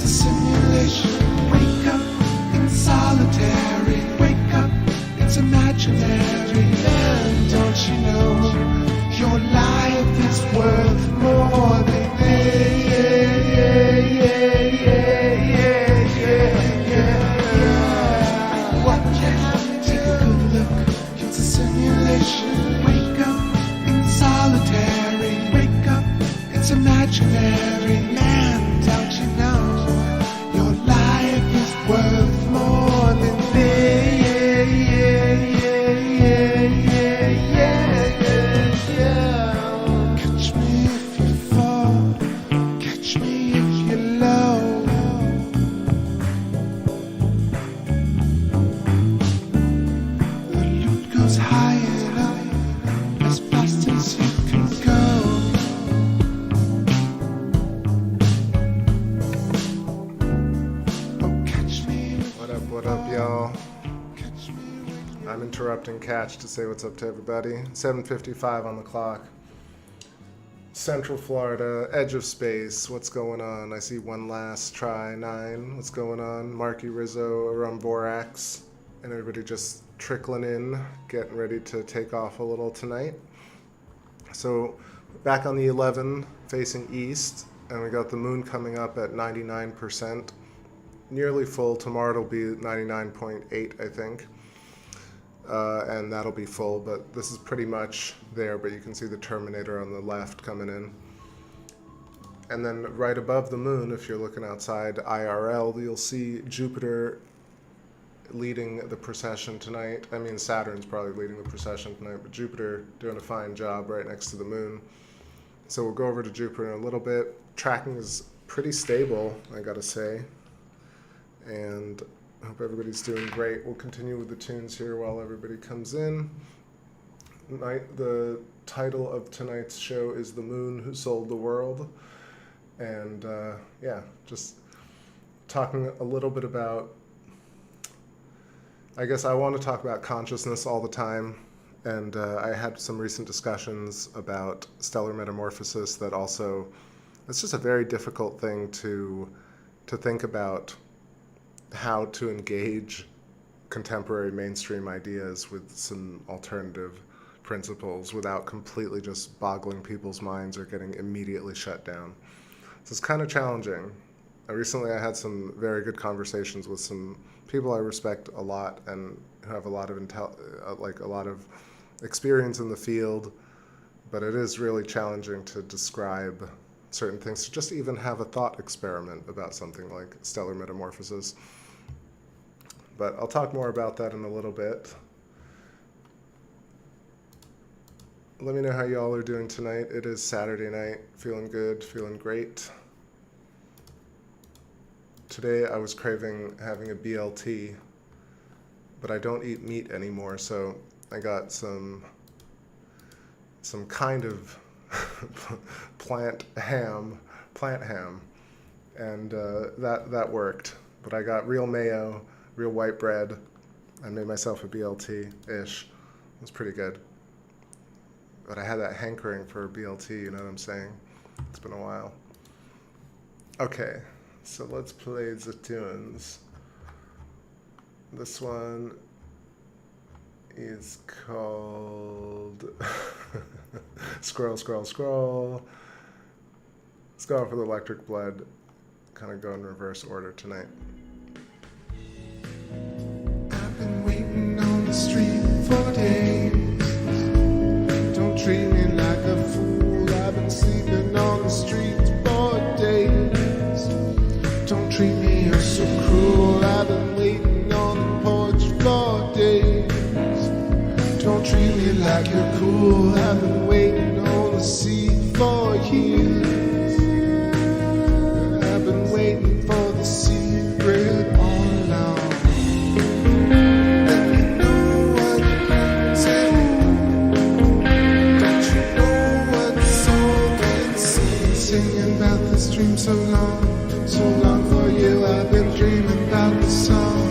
It's a simulation. Wake up in solitary. Wake up, it's imaginary. And don't you know your life is worth more than what can take a good look? It's a simulation. Wake up in solitary. Wake up, it's imaginary. Man, don't you know your life is worth more than Catch me if you fall, catch me if you're low. The loot goes high and up, as fast as you can go. Oh, catch me if What up, y'all? catch me when I'm interrupting Catch to say what's up to everybody. 7:55 on the clock. Central Florida, edge of space. What's going on? I see One Last Try 9. What's going on? Marky Rizzo, Aram Borax, and everybody just trickling in, getting ready to take off a little tonight. So back on the 11, facing east, and we got the moon coming up at 99%. Nearly full. Tomorrow it'll be 99.8, I think. And that'll be full, but this is pretty much there, but you can see the Terminator on the left coming in. And then right above the moon, if you're looking outside IRL, you'll see Jupiter leading the procession tonight. I mean, Saturn's probably leading the procession tonight, but Jupiter doing a fine job right next to the moon. So we'll go over to Jupiter in a little bit. Tracking is pretty stable, I gotta say. And I hope everybody's doing great. We'll continue with the tunes here while everybody comes in. The title of tonight's show is The Moon Who Sold the World. And yeah, just talking a little bit about, I guess I want to talk about consciousness all the time. And I had some recent discussions about stellar metamorphosis that also, it's just a very difficult thing to think about, how to engage contemporary mainstream ideas with some alternative principles without completely just boggling people's minds or getting immediately shut down. So it's kind of challenging. Recently I had some very good conversations with some people I respect a lot and who have a lot of a lot of experience in the field, but it is really challenging to describe certain things, to just even have a thought experiment about something like stellar metamorphosis. But I'll talk more about that in a little bit. Let me know how y'all are doing tonight. It is Saturday night. Feeling good, feeling great. Today I was craving having a BLT, but I don't eat meat anymore, so I got some kind of plant ham, and that worked. But I got real mayo, real white bread. I made myself a BLT-ish. It was pretty good. But I had that hankering for a BLT, you know what I'm saying? It's been a while. Okay, so let's play the tunes. This one is called Scroll, Scroll, Scroll. Let's go for the Electric Blood. Kind of go in reverse order tonight. I've been waiting on the street for days. Don't treat me like a fool. I've been sleeping on the streets for days. Don't treat me so cruel. I've been waiting on the porch for days. Don't treat me like you're cool. I've been waiting on the sea for years. I've been waiting for the secret all along. Let me know what you say. Don't you know what the soul can see? Singing about this dream so long for you. I've been dreaming about the song.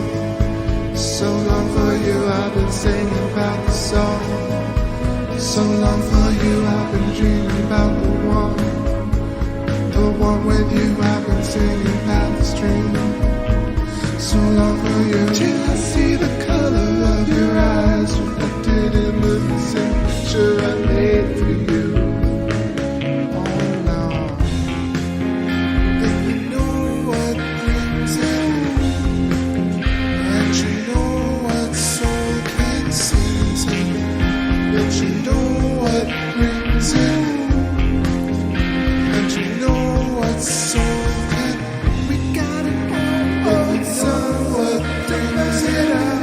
So long for you, I've been singing about the song. So long for you, I've been dreaming about the one with you. I've been singing about the stream. long for you till I see the color of your eyes reflected in the same picture I made for you. Oh Lord, if you know what brings it, and you know what soul can sing to, and you know what brings it, and you know what soul can. We got it all. It's what brings it out,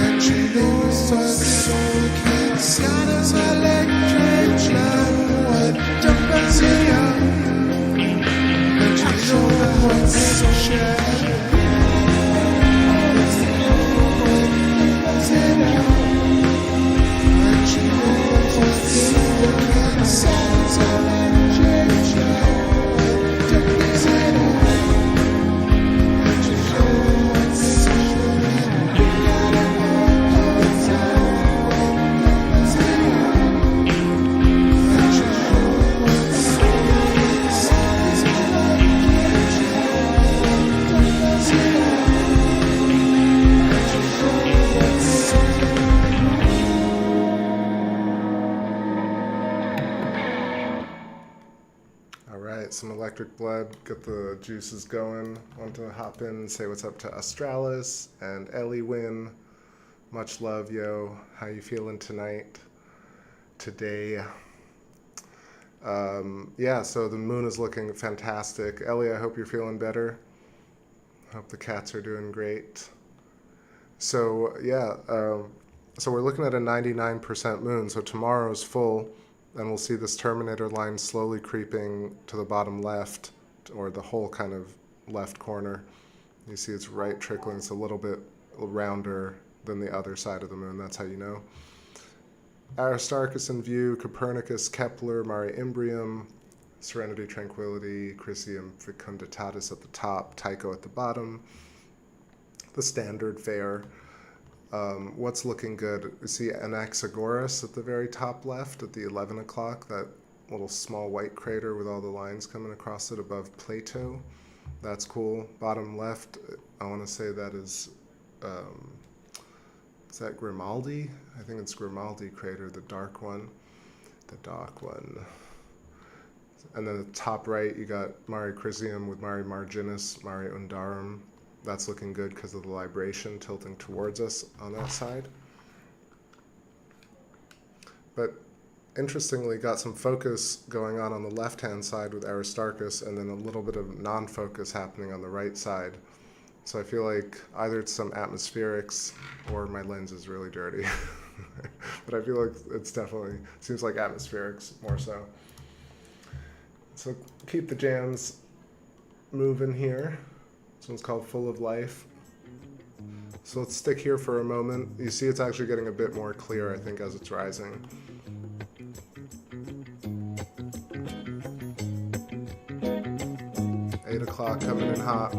and you know what soul can sing. Got us electric love, what brings it out, and you know what soul can. Some electric blood, get the juices going. Want to hop in and say what's up to Australis and Ellie Wynn. Much love, yo. How you feeling tonight? Today? Yeah, so the moon is looking fantastic. Ellie, I hope you're feeling better. Hope the cats are doing great. So, yeah, so we're looking at a 99% moon. So tomorrow's full. And we'll see this terminator line slowly creeping to the bottom left, or the whole kind of left corner. You see it's right trickling. It's a little bit rounder than the other side of the moon. That's how you know. Aristarchus in view, Copernicus, Kepler, Mare Imbrium, Serenity, Tranquility, Chrysium, Fecunditatis at the top, Tycho at the bottom. The standard fare. What's looking good? You see Anaxagoras at the very top left at the 11 o'clock, that little small white crater with all the lines coming across it above Plato. That's cool. Bottom left, I want to say that is that Grimaldi? I think it's Grimaldi crater, the dark one. The dark one. And then the top right, you got Mare Crisium with Mare Marginis, Mare Undarum. That's looking good because of the libration tilting towards us on that side. But interestingly, got some focus going on the left-hand side with Aristarchus, and then a little bit of non-focus happening on the right side. So I feel like either it's some atmospherics or my lens is really dirty. But I feel like it's definitely, seems like atmospherics more so. So keep the jams moving here. This one's called Full of Life. So let's stick here for a moment. You see it's actually getting a bit more clear, I think, as it's rising. Eight o'clock coming in hot.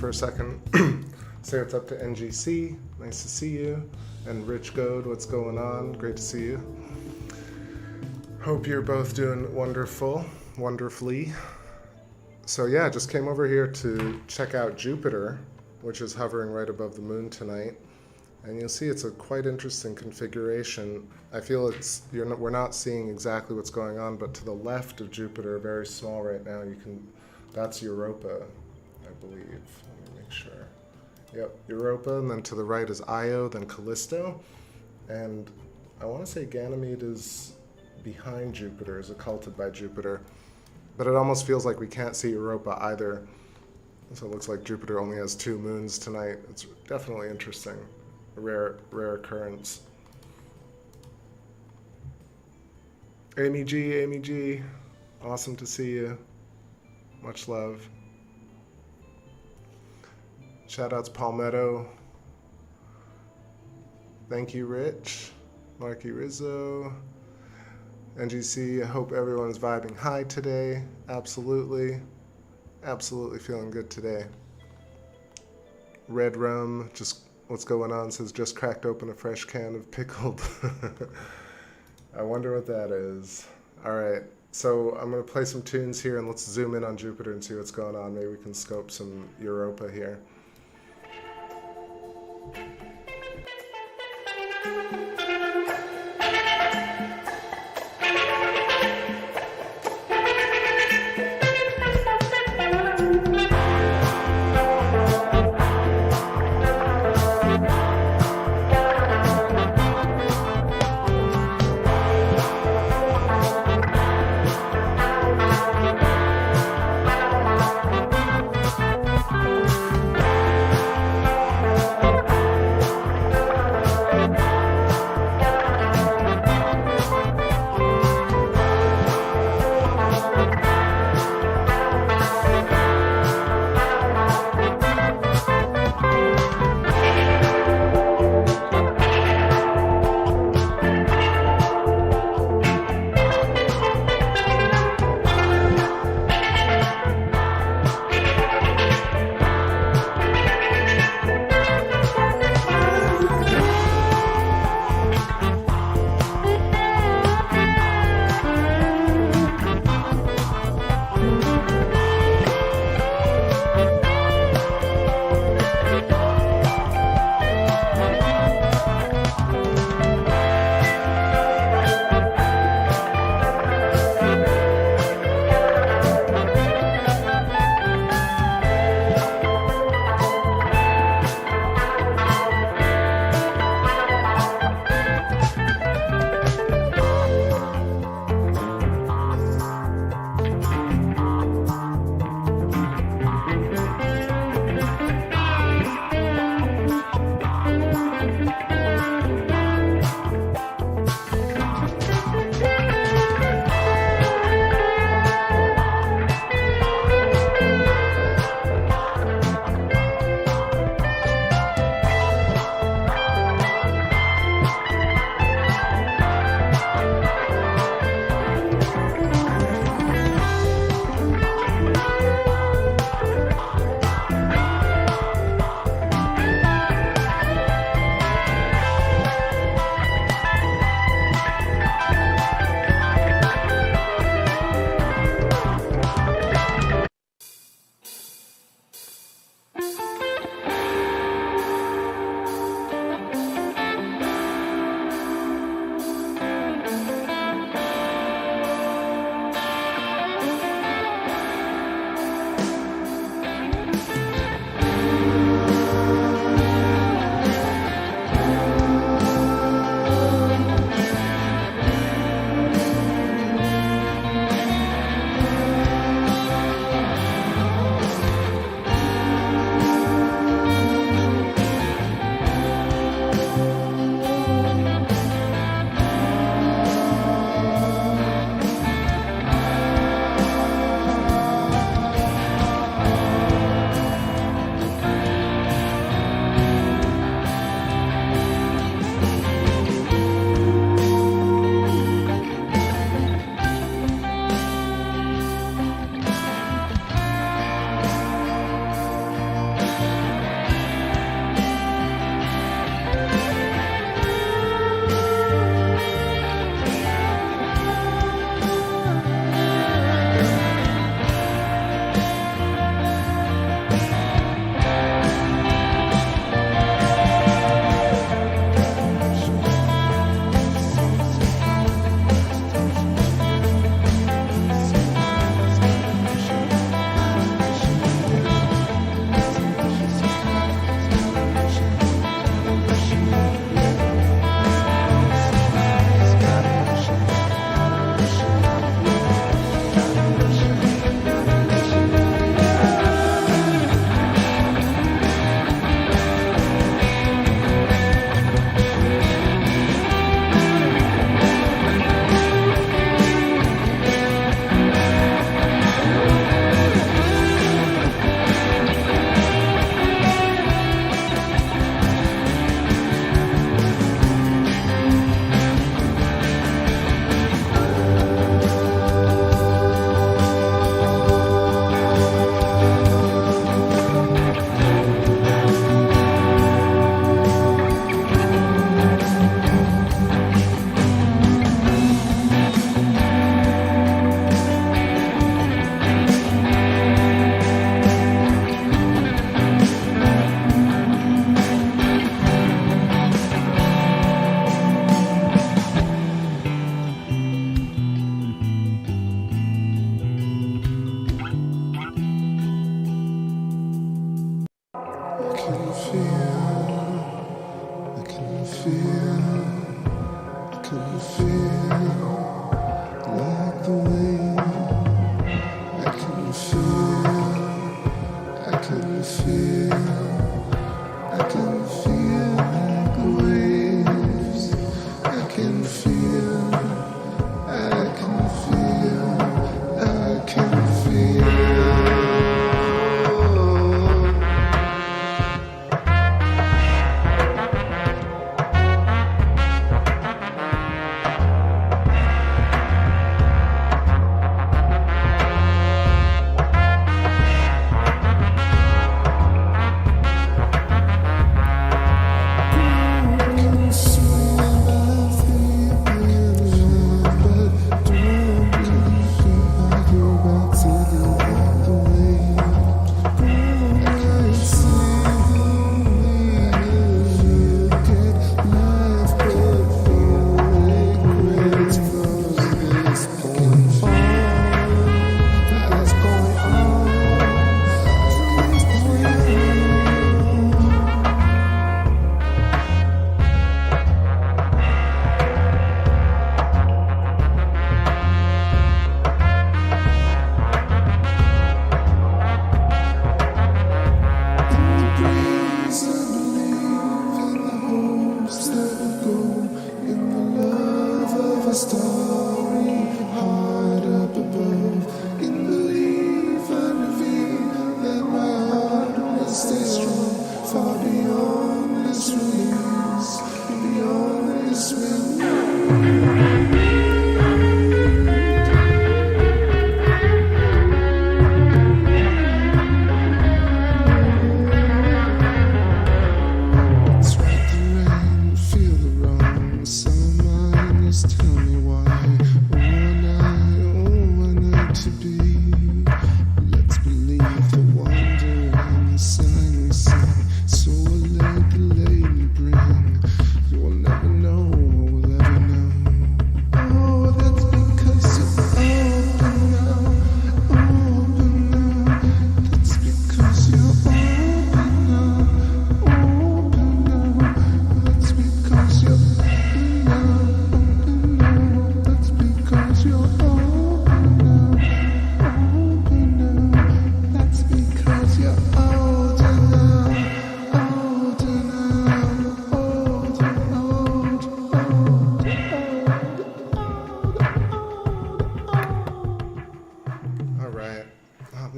for a second. Say what's up to NGC. Nice to see you. And Rich Goad, what's going on? Great to see you. Hope you're both doing wonderfully. So yeah, just came over here to check out Jupiter, which is hovering right above the moon tonight. And you'll see it's a quite interesting configuration. I feel we're not seeing exactly what's going on, but to the left of Jupiter, very small right now, that's Europa, I believe. Let me make sure. Yep, Europa, and then to the right is Io, then Callisto. And I want to say Ganymede is behind Jupiter, is occulted by Jupiter. But it almost feels like we can't see Europa either. So it looks like Jupiter only has 2 moons tonight. It's definitely interesting. A rare occurrence. Amy G, awesome to see you. Much love. Shout outs Palmetto. Thank you, Rich. Marky Rizzo. NGC, I hope everyone's vibing high today. Absolutely. Absolutely feeling good today. Red Rum, just what's going on, says just cracked open a fresh can of pickled. I wonder what that is. All right, so I'm going to play some tunes here and let's zoom in on Jupiter and see what's going on. Maybe we can scope some Europa here.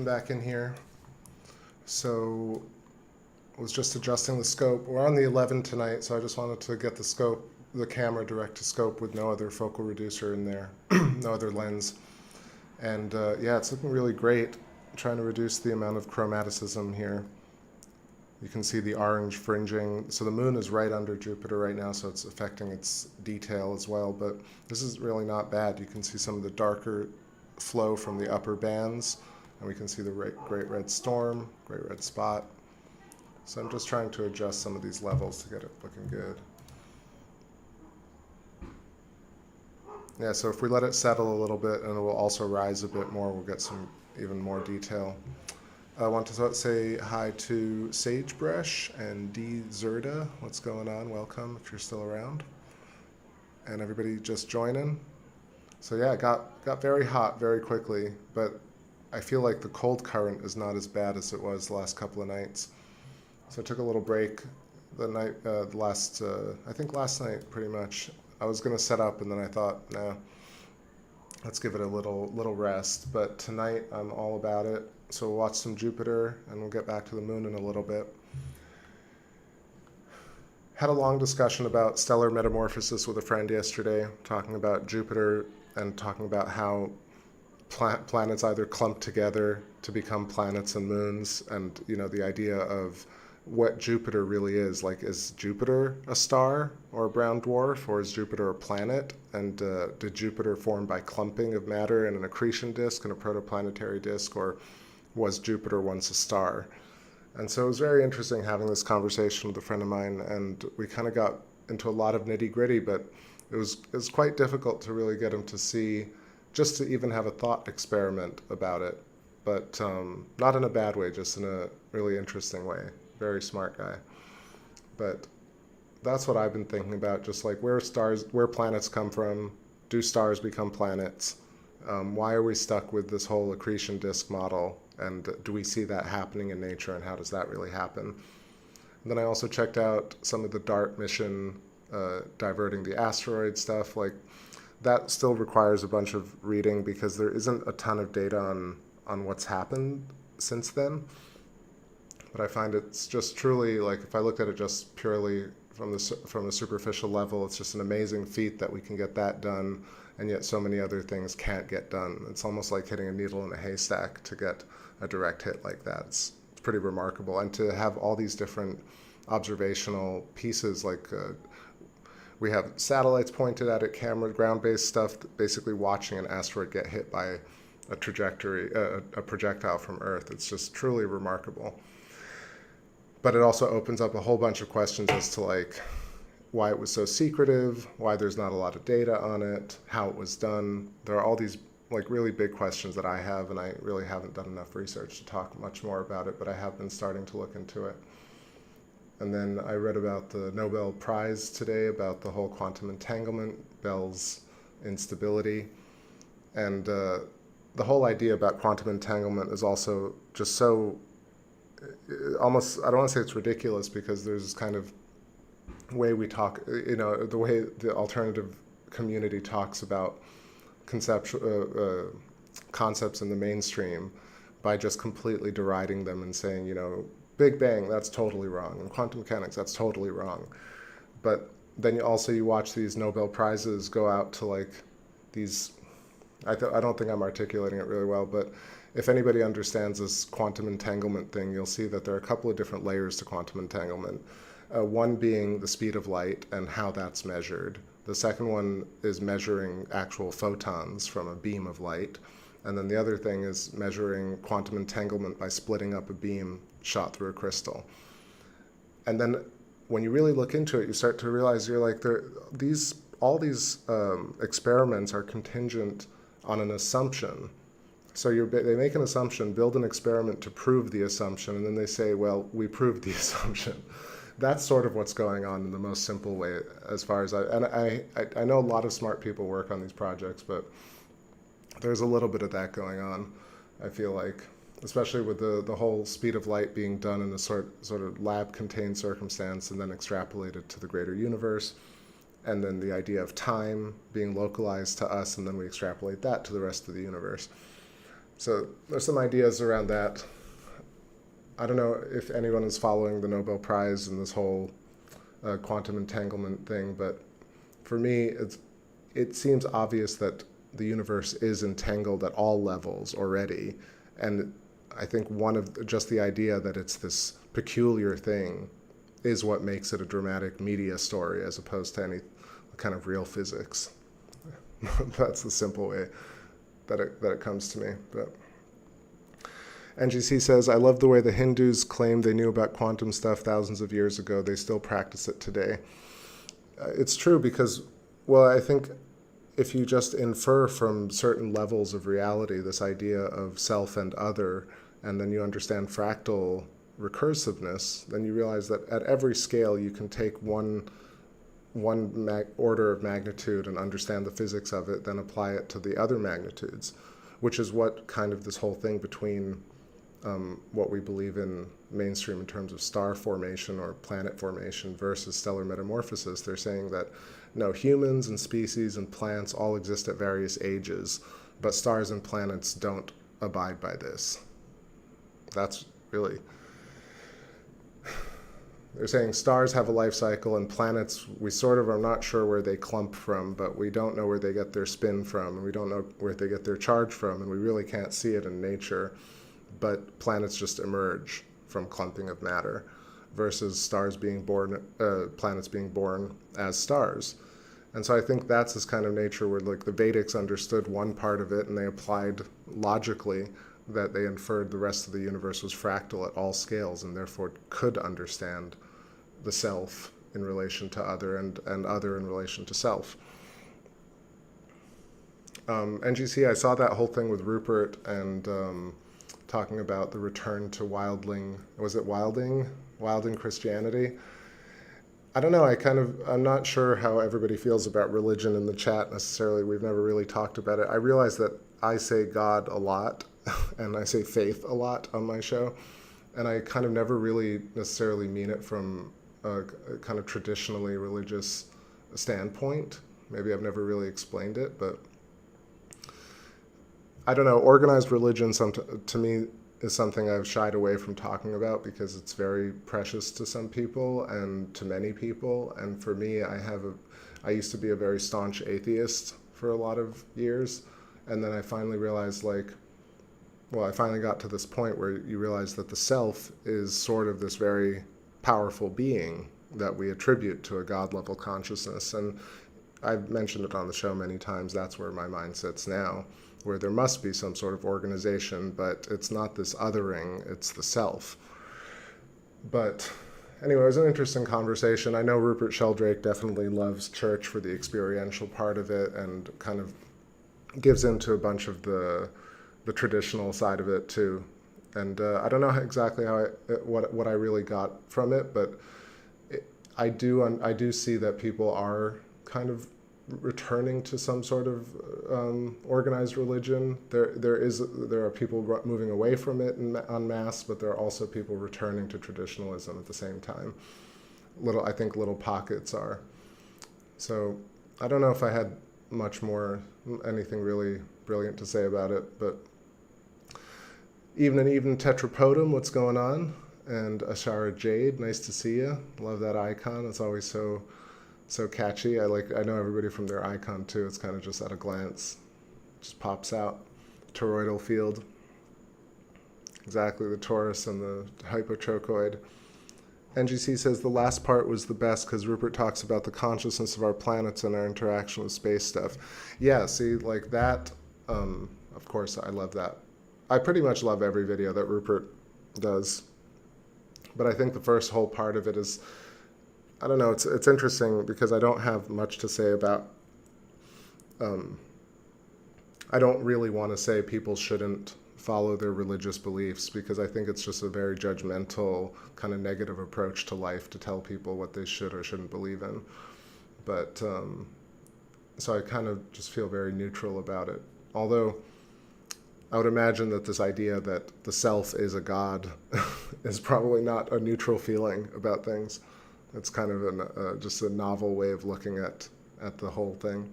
back in here. So I was just adjusting the scope. We're on the 11 tonight, so I just wanted to get the scope, the camera direct to scope with no other focal reducer in there, no other lens. And yeah, it's looking really great. I'm trying to reduce the amount of chromaticism here. You can see the orange fringing. So the moon is right under Jupiter right now, so it's affecting its detail as well. But this is really not bad. You can see some of the darker flow from the upper bands, and we can see the great red storm, great red spot. So I'm just trying to adjust some of these levels to get it looking good. Yeah, so if we let it settle a little bit, and it will also rise a bit more, we'll get some even more detail. I want to say hi to Sagebrush and D. Zerda. What's going on? Welcome if you're still around. And everybody just joining. So yeah, it got very hot very quickly, but I feel like the cold current is not as bad as it was the last couple of nights. So I took a little break the night, I think last night pretty much. I was gonna set up and then I thought, no, let's give it a little rest. But tonight I'm all about it. So we'll watch some Jupiter and we'll get back to the moon in a little bit. Had a long discussion about stellar metamorphosis with a friend yesterday, talking about Jupiter and talking about how planets either clump together to become planets and moons, and you know, the idea of what Jupiter really is. Like, is Jupiter a star or a brown dwarf, or is Jupiter a planet? And did Jupiter form by clumping of matter in an accretion disk and a protoplanetary disk, or was Jupiter once a star? And so it was very interesting having this conversation with a friend of mine, and we kind of got into a lot of nitty-gritty, but it was quite difficult to really get him to see, just to even have a thought experiment about it. But not in a bad way, just in a really interesting way. Very smart guy. But that's what I've been thinking about, just like where planets come from. Do stars become planets? Why are we stuck with this whole accretion disk model? And do we see that happening in nature, and how does that really happen? And then I also checked out some of the DART mission diverting the asteroid stuff. Like, that still requires a bunch of reading because there isn't a ton of data on what's happened since then. But I find it's just truly, like, if I looked at it just purely from the superficial level, it's just an amazing feat that we can get that done, and yet so many other things can't get done. It's almost like hitting a needle in a haystack to get a direct hit like that. It's pretty remarkable. And to have all these different observational pieces, like we have satellites pointed at it, camera, ground-based stuff, basically watching an asteroid get hit by a projectile from Earth. It's just truly remarkable. But it also opens up a whole bunch of questions as to, like, why it was so secretive, why there's not a lot of data on it, how it was done. There are all these, like, really big questions that I have, and I really haven't done enough research to talk much more about it, but I have been starting to look into it. And then I read about the Nobel Prize today, about the whole quantum entanglement, Bell's instability. And the whole idea about quantum entanglement is also just so almost, I don't want to say it's ridiculous, because there's this kind of way we talk, the way the alternative community talks about conceptual concepts in the mainstream, by just completely deriding them and saying, Big Bang, that's totally wrong, and quantum mechanics, that's totally wrong. But then you watch these Nobel Prizes go out to, like, these, I don't think I'm articulating it really well, but if anybody understands this quantum entanglement thing, you'll see that there are a couple of different layers to quantum entanglement. One being the speed of light and how that's measured. The second one is measuring actual photons from a beam of light. And then the other thing is measuring quantum entanglement by splitting up a beam shot through a crystal. And then when you really look into it, you start to realize you're like, all these experiments are contingent on an assumption. So they make an assumption, build an experiment to prove the assumption, and then they say, well, we proved the assumption. That's sort of what's going on in the most simple way, as far as I know a lot of smart people work on these projects, but there's a little bit of that going on, I feel like, especially with the whole speed of light being done in a sort of lab-contained circumstance and then extrapolated to the greater universe, and then the idea of time being localized to us, and then we extrapolate that to the rest of the universe. So there's some ideas around that. I don't know if anyone is following the Nobel Prize and this whole quantum entanglement thing, but for me, it seems obvious that the universe is entangled at all levels already. And I think just the idea that it's this peculiar thing is what makes it a dramatic media story, as opposed to any kind of real physics. That's the simple way that it comes to me. But NGC says, I love the way the Hindus claim they knew about quantum stuff thousands of years ago. They still practice it today. It's true because, well, I think if you just infer from certain levels of reality this idea of self and other, and then you understand fractal recursiveness, then you realize that at every scale you can take one order of magnitude and understand the physics of it, then apply it to the other magnitudes, which is what kind of this whole thing between what we believe in mainstream in terms of star formation or planet formation versus stellar metamorphosis. They're saying that, no, humans and species and plants all exist at various ages, but stars and planets don't abide by this. That's really... They're saying stars have a life cycle, and planets, we sort of are not sure where they clump from, but we don't know where they get their spin from, and we don't know where they get their charge from, and we really can't see it in nature. But planets just emerge from clumping of matter, versus stars being born, planets being born as stars. And so I think that's this kind of nature where, like, the Vedics understood one part of it, and they applied logically that they inferred the rest of the universe was fractal at all scales, and therefore could understand the self in relation to other, and other in relation to self. NGC, I saw that whole thing with Rupert and talking about the return to wildling, was it wilding Christianity? I don't know, I'm not sure how everybody feels about religion in the chat necessarily. We've never really talked about it. I realize that I say God a lot and I say faith a lot on my show, and I kind of never really necessarily mean it from a kind of traditionally religious standpoint. Maybe I've never really explained it, but I don't know. Organized religion, to me, is something I've shied away from talking about because it's very precious to some people and to many people. And for me, I used to be a very staunch atheist for a lot of years. And then I finally realized, I finally got to this point where you realize that the self is sort of this very powerful being that we attribute to a God level consciousness. And I've mentioned it on the show many times. That's where my mind sits now, where there must be some sort of organization, but it's not this othering, it's the self. But anyway, it was an interesting conversation. I know Rupert Sheldrake definitely loves church for the experiential part of it and kind of gives into a bunch of the traditional side of it too. And I don't know exactly what I really got from it, but I do see that people are kind of returning to some sort of organized religion. There are people moving away from it en masse, but there are also people returning to traditionalism at the same time. I think little pockets are. So I don't know if I had anything really brilliant to say about it, but Even Tetrapodum, what's going on? And Ashara Jade, nice to see you. Love that icon. It's always so catchy. I know everybody from their icon too. It's kind of just at a glance, just pops out. Toroidal field. Exactly, the torus and the hypotrochoid. NGC says the last part was the best because Rupert talks about the consciousness of our planets and our interaction with space stuff. Yeah, see, like that, of course, I love that. I pretty much love every video that Rupert does. But I think the first whole part of it is, I don't know, it's interesting because I don't have much to say about, I don't really want to say people shouldn't follow their religious beliefs because I think it's just a very judgmental, kind of negative approach to life to tell people what they should or shouldn't believe in. But, so I kind of just feel very neutral about it. Although, I would imagine that this idea that the self is a god is probably not a neutral feeling about things. It's kind of just a novel way of looking at the whole thing.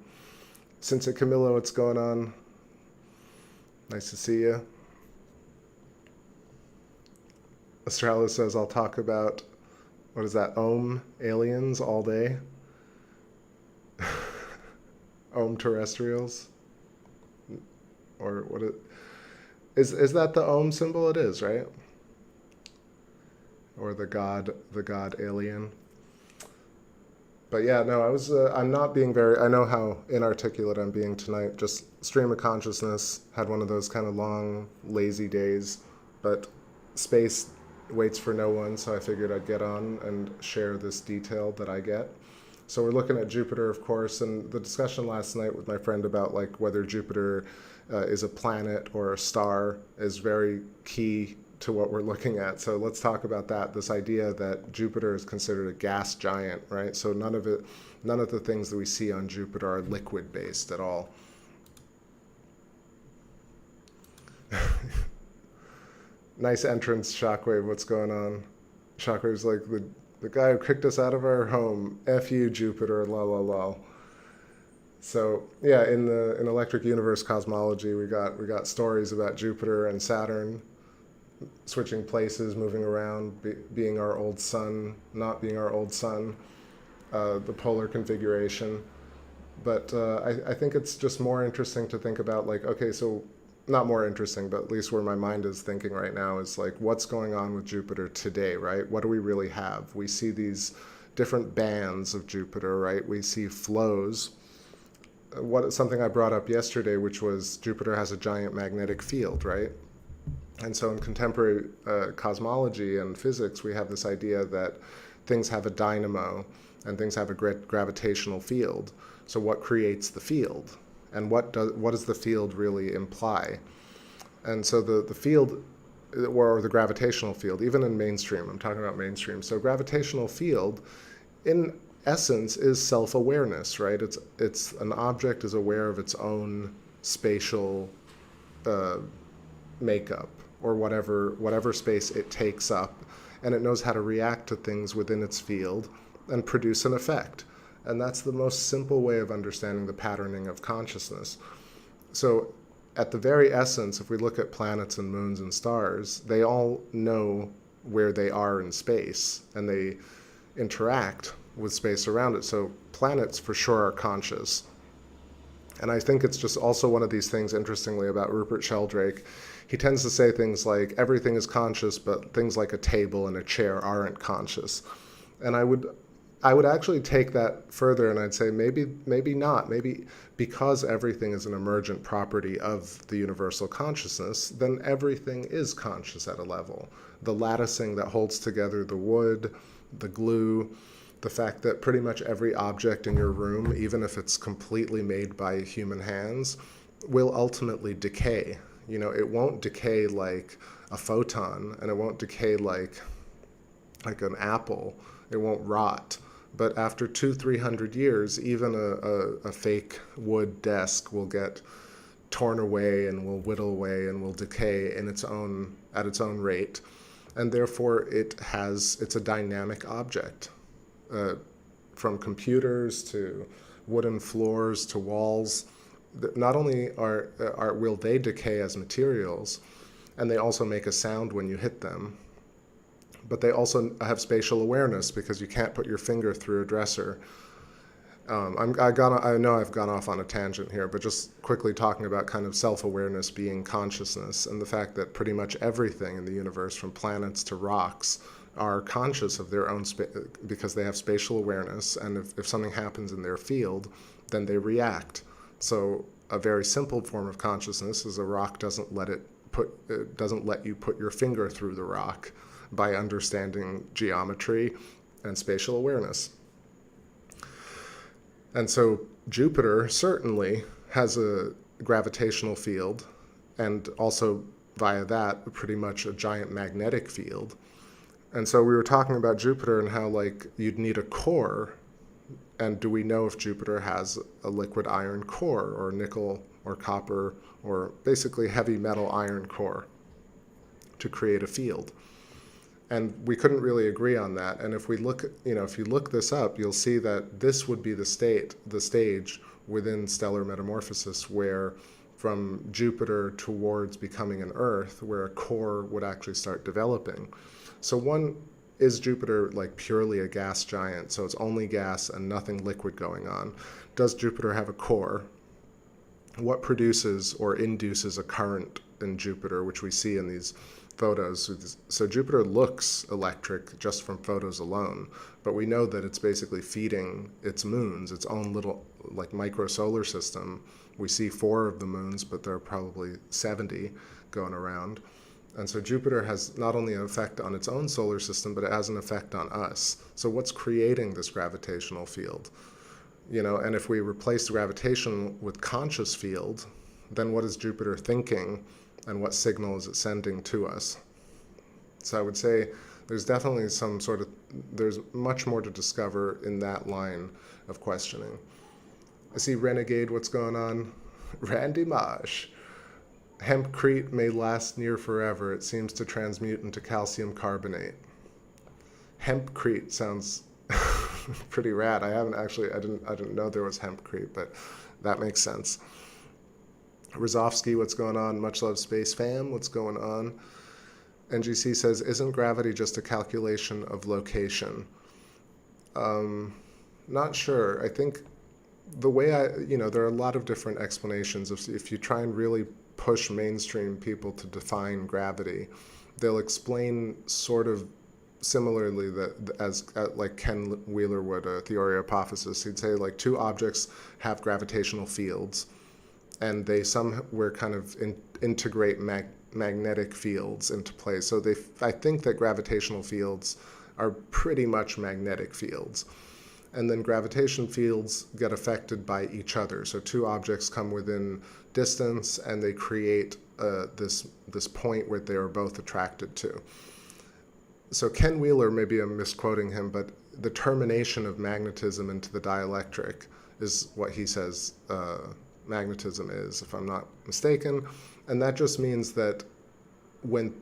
Since Camillo, what's going on? Nice to see you. Australia says, I'll talk about, what is that, aliens all day? Terrestrials? Or what it... Is that the Om symbol? It is, right? Or the god alien. But yeah, no, I'm not being I know how inarticulate I'm being tonight. Just stream of consciousness, had one of those kind of long, lazy days, but space waits for no one, so I figured I'd get on and share this detail that I get. So we're looking at Jupiter, of course, and the discussion last night with my friend about whether Jupiter is a planet or a star is very key to what we're looking at. So let's talk about that. This idea that Jupiter is considered a gas giant, right? So none of the things that we see on Jupiter are liquid based at all. Nice entrance, Shockwave. What's going on? Shockwave's like the guy who kicked us out of our home. F you, Jupiter. La la la. So yeah, in electric universe cosmology, we got stories about Jupiter and Saturn switching places, moving around, being our old sun, not being our old sun, the polar configuration. But I think it's just more interesting to think about okay, so not more interesting, but at least where my mind is thinking right now is what's going on with Jupiter today, right? What do we really have? We see these different bands of Jupiter, right? We see flows. Something I brought up yesterday, which was Jupiter has a giant magnetic field, right? And so in contemporary cosmology and physics, we have this idea that things have a dynamo and things have a gravitational field. So what creates the field? And what does the field really imply? And so the field, or the gravitational field, even in mainstream, I'm talking about mainstream. So gravitational field in essence is self-awareness, right? It's an object is aware of its own spatial makeup, or whatever space it takes up, and it knows how to react to things within its field and produce an effect. And that's the most simple way of understanding the patterning of consciousness. So at the very essence, if we look at planets and moons and stars, they all know where they are in space, and they interact with space around it. So planets for sure are conscious. And I think it's just also one of these things, interestingly, about Rupert Sheldrake. He tends to say things like everything is conscious, but things like a table and a chair aren't conscious. And I would actually take that further, and I'd say maybe not. Maybe because everything is an emergent property of the universal consciousness, then everything is conscious at a level. The latticing that holds together the wood, the glue, the fact that pretty much every object in your room, even if it's completely made by human hands, will ultimately decay. You know, it won't decay like a photon, and it won't decay like an apple. It won't rot. But after 200-300 years, even a fake wood desk will get torn away and will whittle away and will decay at its own rate. And therefore it's a dynamic object. From computers to wooden floors to walls, not only will they decay as materials, and they also make a sound when you hit them, but they also have spatial awareness, because you can't put your finger through a dresser. I know I've gone off on a tangent here, but just quickly talking about kind of self-awareness being consciousness, and the fact that pretty much everything in the universe, from planets to rocks, are conscious of their own because they have spatial awareness, and if something happens in their field, then they react. So a very simple form of consciousness is a rock doesn't let you put your finger through the rock, by understanding geometry and spatial awareness. And so Jupiter certainly has a gravitational field, and also via that pretty much a giant magnetic field. And so we were talking about Jupiter and how you'd need a core, and do we know if Jupiter has a liquid iron core, or nickel or copper, or basically heavy metal iron core to create a field? And we couldn't really agree on that. And if you look this up, you'll see that this would be the stage within stellar metamorphosis where, from Jupiter towards becoming an Earth, where a core would actually start developing. So is Jupiter purely a gas giant? So it's only gas and nothing liquid going on. Does Jupiter have a core? What produces or induces a current in Jupiter, which we see in these photos? So Jupiter looks electric just from photos alone, but we know that it's basically feeding its moons its own little micro solar system. We see 4 of the moons, but there are probably 70 going around. And so Jupiter has not only an effect on its own solar system, but it has an effect on us. So what's creating this gravitational field? And if we replace the gravitation with conscious field, then what is Jupiter thinking, and what signal is it sending to us? So I would say there's definitely there's much more to discover in that line of questioning. I see Renegade, what's going on? Randy Mosh. Hempcrete may last near forever. It seems to transmute into calcium carbonate. Hempcrete sounds pretty rad. I didn't know there was hempcrete, but that makes sense. Rozovsky, what's going on? Much love, Space Fam, what's going on? NGC says, isn't gravity just a calculation of location? Not sure. I think the way there are a lot of different explanations. If you try and really push mainstream people to define gravity, they'll explain sort of similarly that as like Ken Wheeler would, a theoriohypothesis. He'd say 2 objects have gravitational fields, and they somewhere kind of integrate magnetic fields into play. So I think that gravitational fields are pretty much magnetic fields. And then gravitation fields get affected by each other. So 2 objects come within distance, and they create this point where they are both attracted to. So Ken Wheeler, maybe I'm misquoting him, but the termination of magnetism into the dielectric is what he says magnetism is, if I'm not mistaken. And that just means that when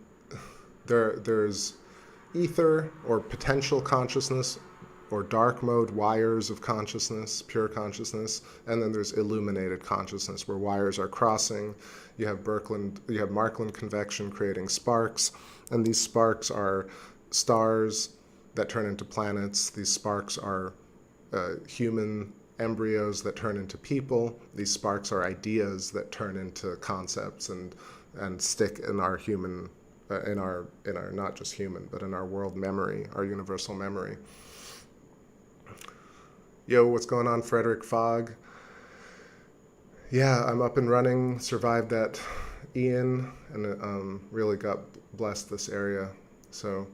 there's ether or potential consciousness or dark mode wires of consciousness, pure consciousness, and then there's illuminated consciousness where wires are crossing. You have Markland convection creating sparks, and these sparks are stars that turn into planets. These sparks are human embryos that turn into people. These sparks are ideas that turn into concepts and stick in our human, in our not just human, but in our world memory, our universal memory. Yo, what's going on, Frederick Fogg? Yeah, I'm up and running, survived that Ian, and really got blessed this area. So,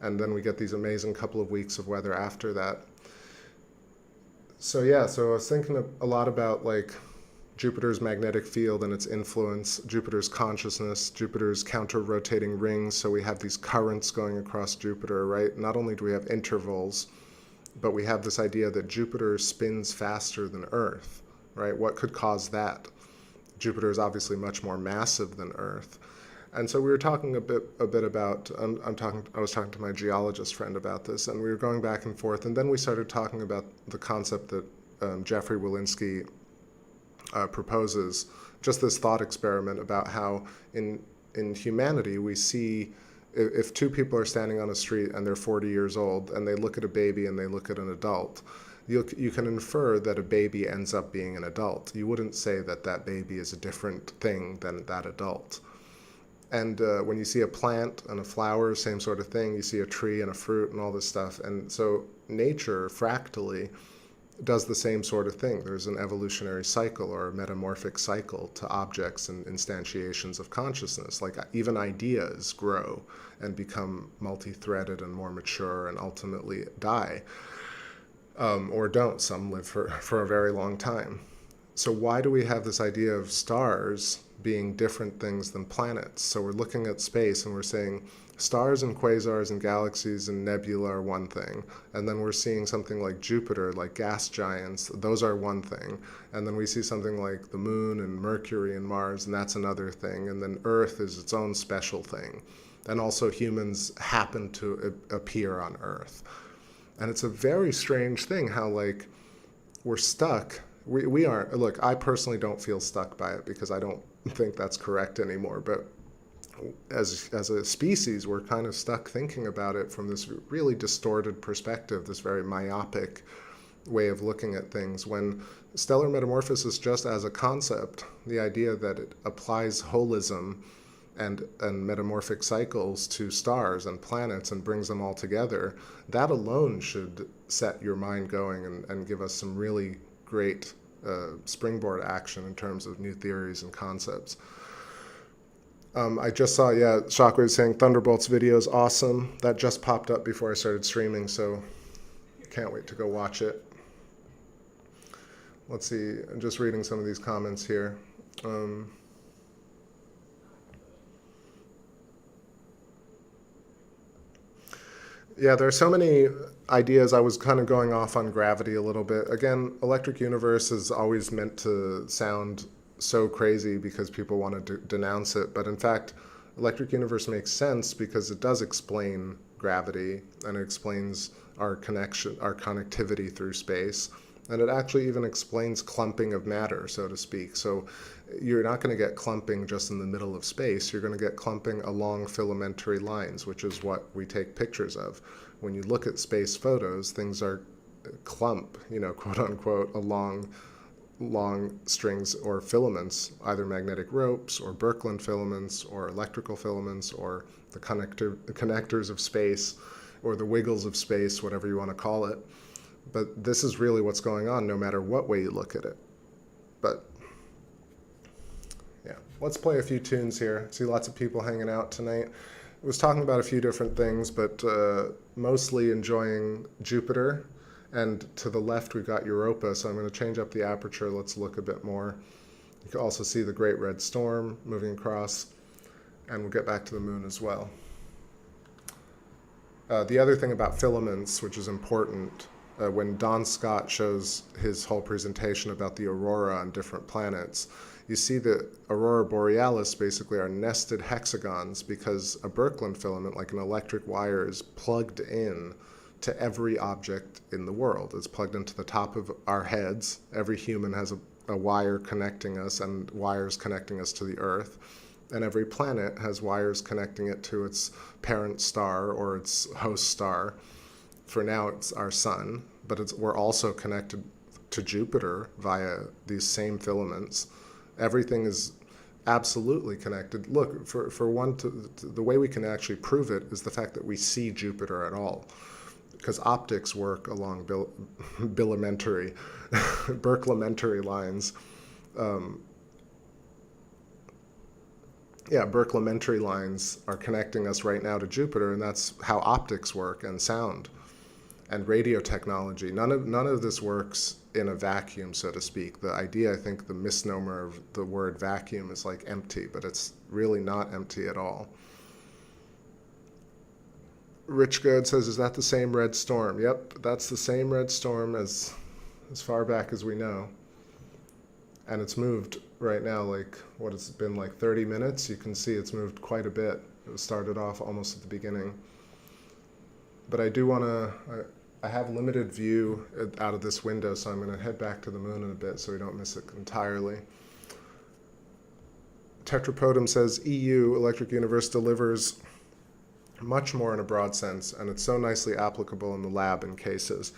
and then we get these amazing couple of weeks of weather after that. So yeah, so I was thinking a lot about like Jupiter's magnetic field and its influence, Jupiter's consciousness, Jupiter's counter-rotating rings. So we have these currents going across Jupiter, right? Not only do we have intervals, but we have this idea that Jupiter spins faster than Earth, right? What could cause that? Jupiter is obviously much more massive than Earth. And so we were talking a bit about, I was talking to my geologist friend about this, and we were going back and forth, and then we started talking about the concept that Jeffrey Walensky proposes, just this thought experiment about how in humanity we see, if two people are standing on a street and they're 40 years old and they look at a baby and they look at an adult, you can infer that a baby ends up being an adult. You wouldn't say that that baby is a different thing than that adult. And when you see a plant and a flower, same sort of thing. You see a tree and a fruit and all this stuff. And so nature, fractally, does the same sort of thing. There's an evolutionary cycle or a metamorphic cycle to objects and instantiations of consciousness. Like even ideas grow and become multi-threaded and more mature and ultimately die. Or don't. Some live for a very long time. So why do we have this idea of stars being different things than planets? So we're looking at space and we're saying stars and quasars and galaxies and nebula are one thing. And then we're seeing something like Jupiter, like gas giants, those are one thing. And then we see something like the moon and Mercury and Mars, and that's another thing. And then Earth is its own special thing. And also humans happen to appear on Earth. And it's a very strange thing how like we're stuck. We aren't, look, I personally don't feel stuck by it because I don't think that's correct anymore. But as a species, we're kind of stuck thinking about it from this really distorted perspective, this very myopic way of looking at things. When stellar metamorphosis, just as a concept, the idea that it applies holism and metamorphic cycles to stars and planets and brings them all together, that alone should set your mind going and give us some really great springboard action in terms of new theories and concepts. I just saw, yeah, Shockwave saying Thunderbolts video is awesome. That just popped up before I started streaming, so can't wait to go watch it. Let's see, I'm just reading some of these comments here. Yeah, there are so many ideas. I was kind of going off on gravity a little bit. Again, Electric Universe is always meant to sound so crazy because people want to denounce it. But in fact, Electric Universe makes sense because it does explain gravity and it explains our connection, our connectivity through space. And it actually even explains clumping of matter, so to speak. So you're not going to get clumping just in the middle of space. You're going to get clumping along filamentary lines, which is what we take pictures of. When you look at space photos, things are clump, you know, quote unquote, along long strings or filaments, either magnetic ropes or Birkeland filaments or electrical filaments or the connectors of space or the wiggles of space, whatever you want to call it. But this is really what's going on no matter what way you look at it. But yeah, let's play a few tunes here. See lots of people hanging out tonight. I was talking about a few different things, but mostly enjoying Jupiter. And to the left, we've got Europa, so I'm going to change up the aperture. Let's look a bit more. You can also see the Great Red Storm moving across, and we'll get back to the moon as well. The other thing about filaments, which is important, when Don Scott shows his whole presentation about the aurora on different planets, you see that aurora borealis basically are nested hexagons because a Birkeland filament, like an electric wire, is plugged in to every object in the world. It's plugged into the top of our heads. Every human has a wire connecting us and wires connecting us to the Earth. And every planet has wires connecting it to its parent star or its host star. For now, it's our sun, but we're also connected to Jupiter via these same filaments. Everything is absolutely connected. Look, for one, the way we can actually prove it is the fact that we see Jupiter at all, because optics work along Berkelementary lines. Berkelementary lines are connecting us right now to Jupiter, and that's how optics work, and sound and radio technology. None of this works in a vacuum, so to speak. The idea, I think, the misnomer of the word vacuum is like empty, but it's really not empty at all. Rich Good says, is that the same red storm? Yep, that's the same red storm as far back as we know. And it's moved right now, like, what has it been, like 30 minutes? You can see it's moved quite a bit. It started off almost at the beginning. But I do want to, I have limited view out of this window, so I'm going to head back to the moon in a bit so we don't miss it entirely. Tetrapodum says, EU, Electric Universe, delivers much more in a broad sense, and it's so nicely applicable in the lab in cases.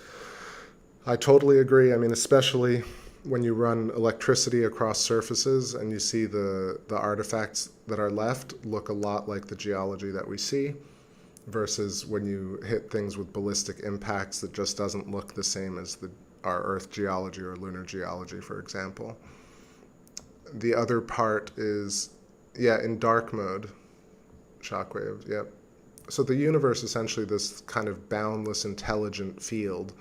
I totally agree. I mean, especially when you run electricity across surfaces and you see the artifacts that are left look a lot like the geology that we see, versus when you hit things with ballistic impacts that just doesn't look the same as our Earth geology or lunar geology, for example. The other part is, in dark mode, shockwave, yep. So the universe, essentially this kind of boundless intelligent field,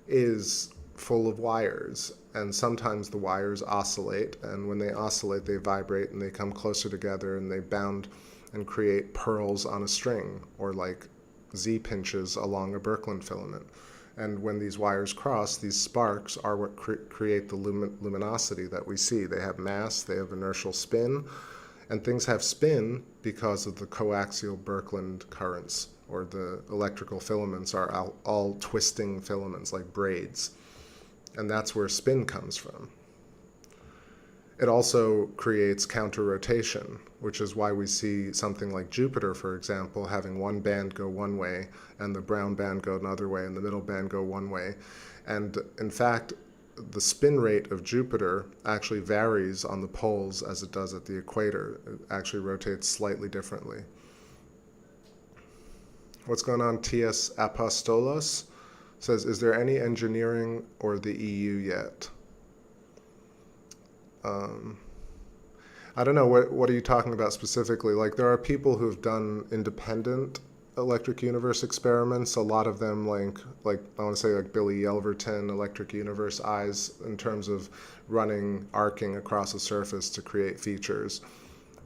is full of wires, and sometimes the wires oscillate, and when they oscillate they vibrate and they come closer together and they bound and create pearls on a string, or like Z-pinches along a Birkeland filament. And when these wires cross, these sparks are what create the luminosity that we see. They have mass, they have inertial spin, and things have spin because of the coaxial Birkeland currents, or the electrical filaments are all twisting filaments like braids. And that's where spin comes from. It also creates counter-rotation, which is why we see something like Jupiter, for example, having one band go one way and the brown band go another way and the middle band go one way. And in fact, the spin rate of Jupiter actually varies on the poles as it does at the equator. It actually rotates slightly differently. What's going on? T.S. Apostolos says, is there any engineering or the EU yet? I don't know, what are you talking about specifically? Like, there are people who've done independent Electric Universe experiments, a lot of them like I want to say like Billy Yelverton, Electric Universe eyes, in terms of running arcing across a surface to create features.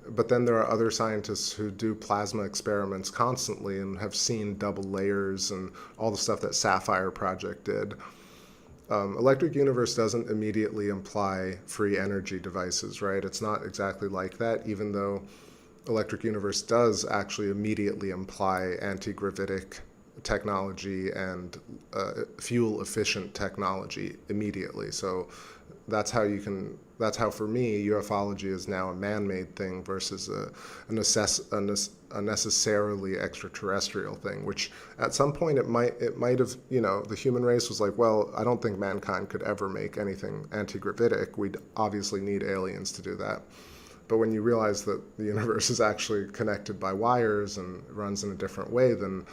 But then there are other scientists who do plasma experiments constantly and have seen double layers and all the stuff that Sapphire Project did. Electric Universe doesn't immediately imply free energy devices, right? It's not exactly like that, even though Electric Universe does actually immediately imply anti-gravitic technology and fuel-efficient technology immediately. So that's how for me, ufology is now a man-made thing versus a necessarily extraterrestrial thing, which at some point it might have, the human race was like, well, I don't think mankind could ever make anything anti-gravitic. We'd obviously need aliens to do that. But when you realize that the universe is actually connected by wires and runs in a different way than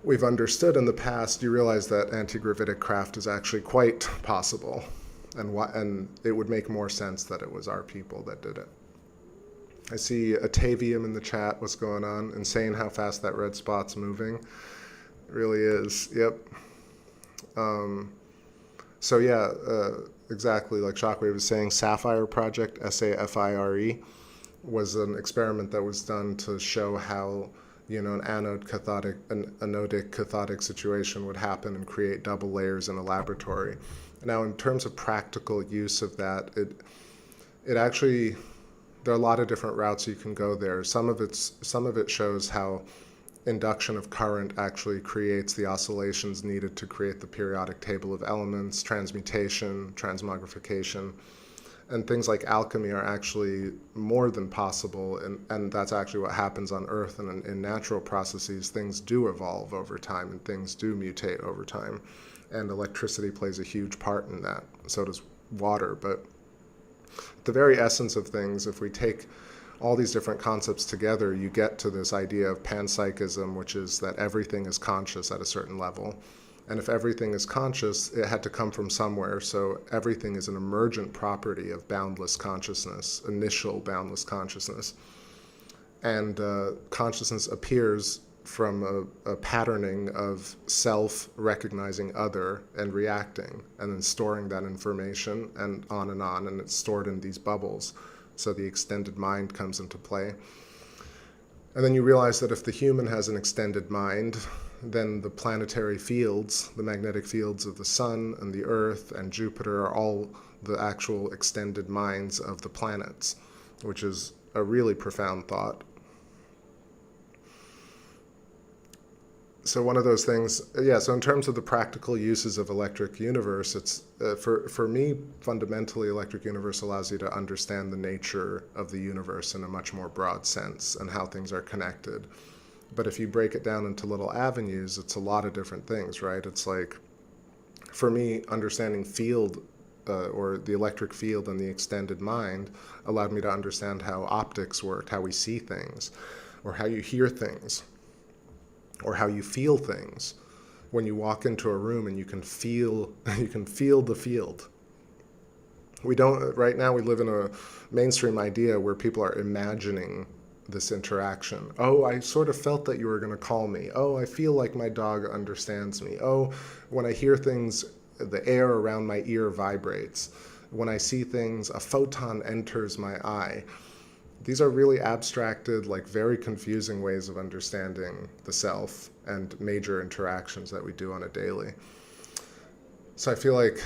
we've understood in the past, you realize that anti-gravitic craft is actually quite possible. And it would make more sense that it was our people that did it. I see Atavium in the chat. What's going on? Insane how fast that red spot's moving. It really is. Yep. So yeah, exactly like Shockwave was saying, Sapphire Project, SAFIRE, was an experiment that was done to show how an anodic cathodic situation would happen and create double layers in a laboratory. Now, in terms of practical use of that, it actually, there are a lot of different routes you can go there. Some of it shows how induction of current actually creates the oscillations needed to create the periodic table of elements, transmutation, transmogrification, and things like alchemy are actually more than possible, and that's actually what happens on Earth. And in natural processes, things do evolve over time and things do mutate over time, and electricity plays a huge part in that. So does water. But the very essence of things, if we take all these different concepts together, you get to this idea of panpsychism, which is that everything is conscious at a certain level. And if everything is conscious, it had to come from somewhere. So everything is an emergent property of boundless consciousness, initial boundless consciousness. And consciousness appears from a patterning of self recognizing other and reacting, and then storing that information, and on, and it's stored in these bubbles. So the extended mind comes into play. And then you realize that if the human has an extended mind, then the planetary fields, the magnetic fields of the sun and the earth and Jupiter are all the actual extended minds of the planets, which is a really profound thought. So one of those things, so in terms of the practical uses of Electric Universe, it's for me, fundamentally, Electric Universe allows you to understand the nature of the universe in a much more broad sense and how things are connected. But if you break it down into little avenues, it's a lot of different things, right? It's like, for me, understanding field or the electric field and the extended mind allowed me to understand how optics worked, how we see things, or how you hear things, or how you feel things. When you walk into a room and you can feel the field. Right now we live in a mainstream idea where people are imagining this interaction. Oh, I sort of felt that you were going to call me. Oh, I feel like my dog understands me. Oh, when I hear things, the air around my ear vibrates. When I see things, a photon enters my eye. These are really abstracted, like very confusing ways of understanding the self and major interactions that we do on a daily. So I feel like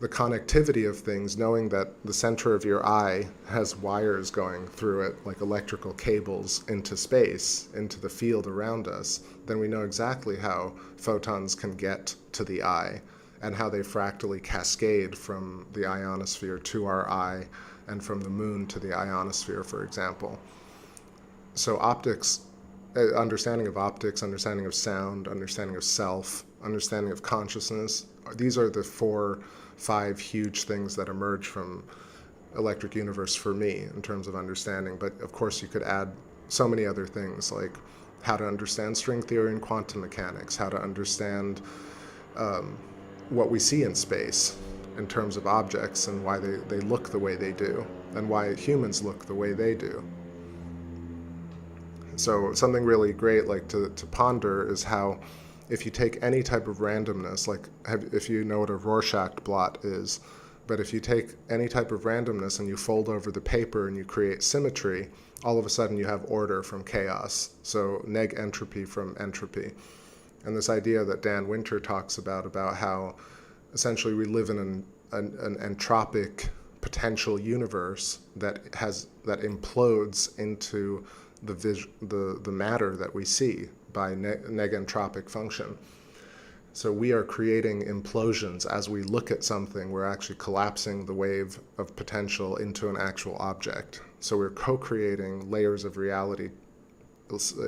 the connectivity of things, knowing that the center of your eye has wires going through it, like electrical cables into space, into the field around us, then we know exactly how photons can get to the eye and how they fractally cascade from the ionosphere to our eye and from the moon to the ionosphere, for example. So optics, understanding of optics, understanding of sound, understanding of self, understanding of consciousness, these are the 4-5 huge things that emerge from Electric Universe for me in terms of understanding. But of course you could add so many other things, like how to understand string theory and quantum mechanics, how to understand what we see in space in terms of objects and why they look the way they do, and why humans look the way they do. So something really great to ponder is how, if you take any type of randomness, if you know what a Rorschach blot is, but if you take any type of randomness and you fold over the paper and you create symmetry, all of a sudden you have order from chaos. So neg entropy from entropy. And this idea that Dan Winter talks about how essentially we live in an entropic potential universe that implodes into the matter that we see by negentropic function. So we are creating implosions as we look at something. We're actually collapsing the wave of potential into an actual object. So we're co-creating layers of reality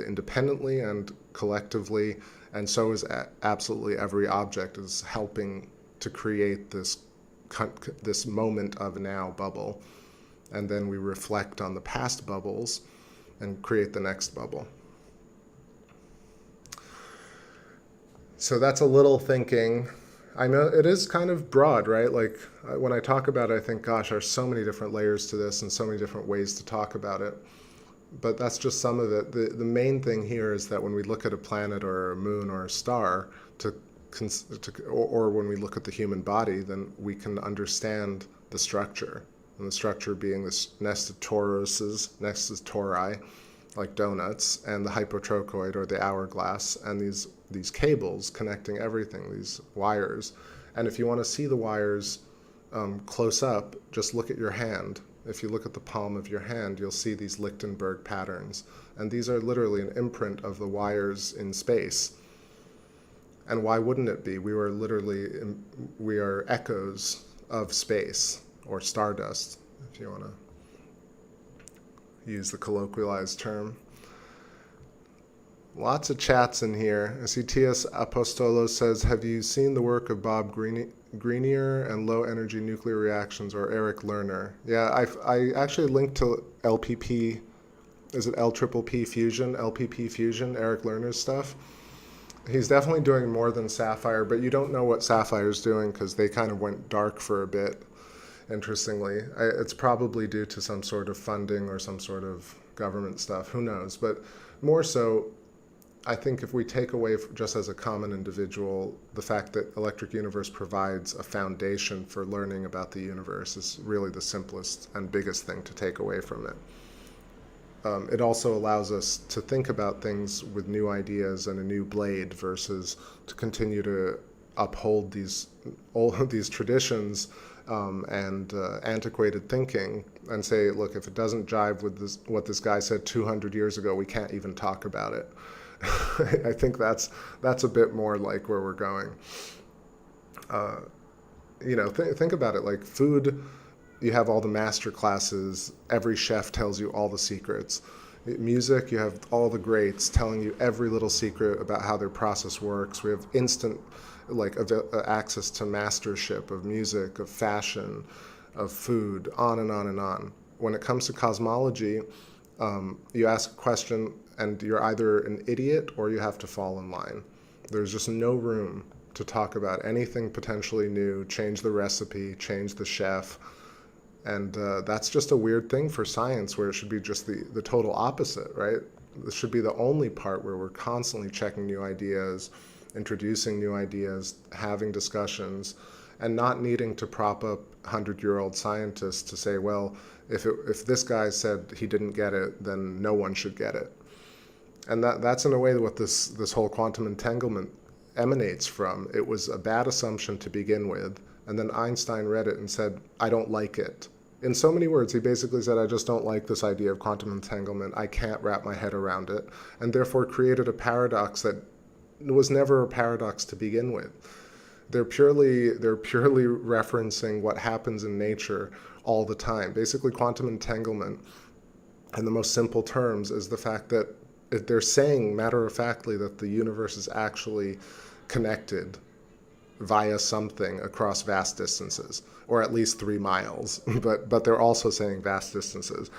independently and collectively, and so is absolutely every object is helping to create this moment of now bubble. And then we reflect on the past bubbles and create the next bubble. So that's a little thinking. I know it is kind of broad, right? When I talk about it, I think, gosh, there's so many different layers to this and so many different ways to talk about it. But that's just some of it. The main thing here is that when we look at a planet or a moon or a star, or when we look at the human body, then we can understand the structure. And the structure being this nested toruses, nested tori, like donuts, and the hypotrochoid, or the hourglass, and these cables connecting everything, these wires. And if you want to see the wires close up, just look at your hand. If you look at the palm of your hand, you'll see these Lichtenberg patterns. And these are literally an imprint of the wires in space. And why wouldn't it be? We are echoes of space, or stardust, if you want to use the colloquialized term. Lots of chats in here. I see T.S. Apostolo says, have you seen the work of Bob Greenier and low energy nuclear reactions, or Eric Lerner? Yeah, I actually linked to LPP, is it LPP Fusion? LPP Fusion, Eric Lerner's stuff. He's definitely doing more than Sapphire, but you don't know what Sapphire's doing because they kind of went dark for a bit, interestingly. It's probably due to some sort of funding or some sort of government stuff, who knows? But more so, I think if we take away, just as a common individual, the fact that Electric Universe provides a foundation for learning about the universe is really the simplest and biggest thing to take away from it. It also allows us to think about things with new ideas and a new blade versus to continue to uphold these traditions and antiquated thinking and say, look, if it doesn't jive with what this guy said 200 years ago, we can't even talk about it. I think that's a bit more like where we're going. Think about it, like food. You have all the master classes. Every chef tells you all the secrets. Music, you have all the greats telling you every little secret about how their process works. We have instant access to mastership of music, of fashion, of food, on and on and on. When it comes to cosmology, you ask a question and you're either an idiot or you have to fall in line. There's just no room to talk about anything potentially new, change the recipe, change the chef. And that's just a weird thing for science, where it should be just the total opposite, right? This should be the only part where we're constantly checking new ideas, introducing new ideas, having discussions, and not needing to prop up 100-year-old scientists to say, well, if this guy said he didn't get it, then no one should get it. And that's in a way what this whole quantum entanglement emanates from. It was a bad assumption to begin with. And then Einstein read it and said, I don't like it. In so many words, he basically said, I just don't like this idea of quantum entanglement. I can't wrap my head around it. And therefore created a paradox that was never a paradox to begin with. They're purely referencing what happens in nature all the time. Basically, quantum entanglement, in the most simple terms, is the fact that they're saying matter-of-factly that the universe is actually connected via something across vast distances, or at least 3 miles, but they're also saying vast distances.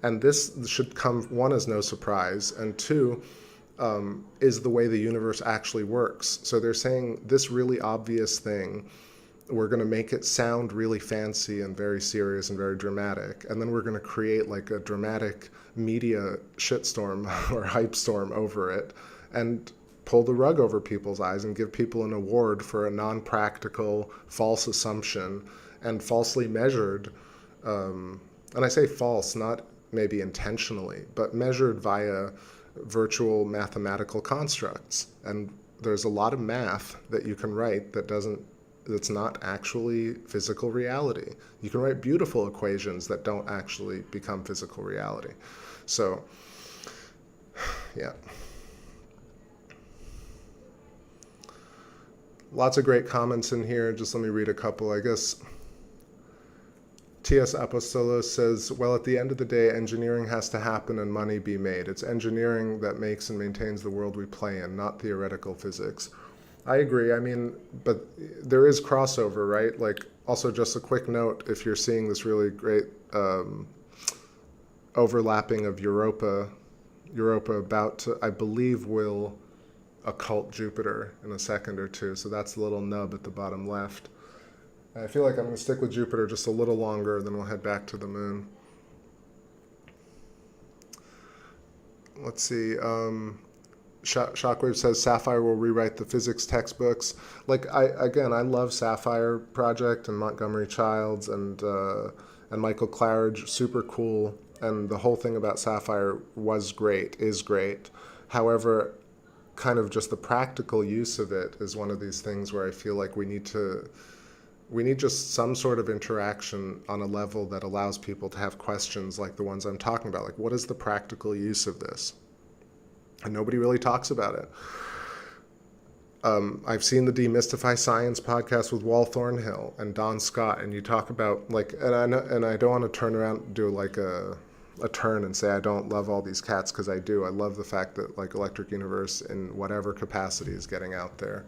And this should come, one, as no surprise, and two, is the way the universe actually works. So they're saying this really obvious thing, we're going to make it sound really fancy and very serious and very dramatic, and then we're going to create like a dramatic media shitstorm or hype storm over it, and pull the rug over people's eyes and give people an award for a non-practical, false assumption and falsely measured, and I say false, not maybe intentionally, but measured via virtual mathematical constructs. And there's a lot of math that you can write that's not actually physical reality. You can write beautiful equations that don't actually become physical reality. So, yeah. Lots of great comments in here. Just let me read a couple. I guess T.S. Apostolos says, well, at the end of the day, engineering has to happen and money be made. It's engineering that makes and maintains the world we play in, not theoretical physics. I agree. I mean, but there is crossover, right? Like, also just a quick note, if you're seeing this really great overlapping of Europa about to, I believe, will occult Jupiter in a second or two. So that's the little nub at the bottom left. I feel like I'm going to stick with Jupiter just a little longer, then we'll head back to the moon. Let's see. Shockwave says Sapphire will rewrite the physics textbooks. Like, I love Sapphire Project and Montgomery Childs and Michael Claridge. Super cool and the whole thing about Sapphire was great, is great. However, kind of just the practical use of it is one of these things where I feel like we need just some sort of interaction on a level that allows people to have questions like the ones I'm talking about. Like, what is the practical use of this? And nobody really talks about it. I've seen the Demystify Science podcast with Wal Thornhill and Don Scott, and you talk about, like, and I don't want to turn around and do like a turn and say I don't love all these cats, because I do. I love the fact that, like, Electric Universe in whatever capacity is getting out there.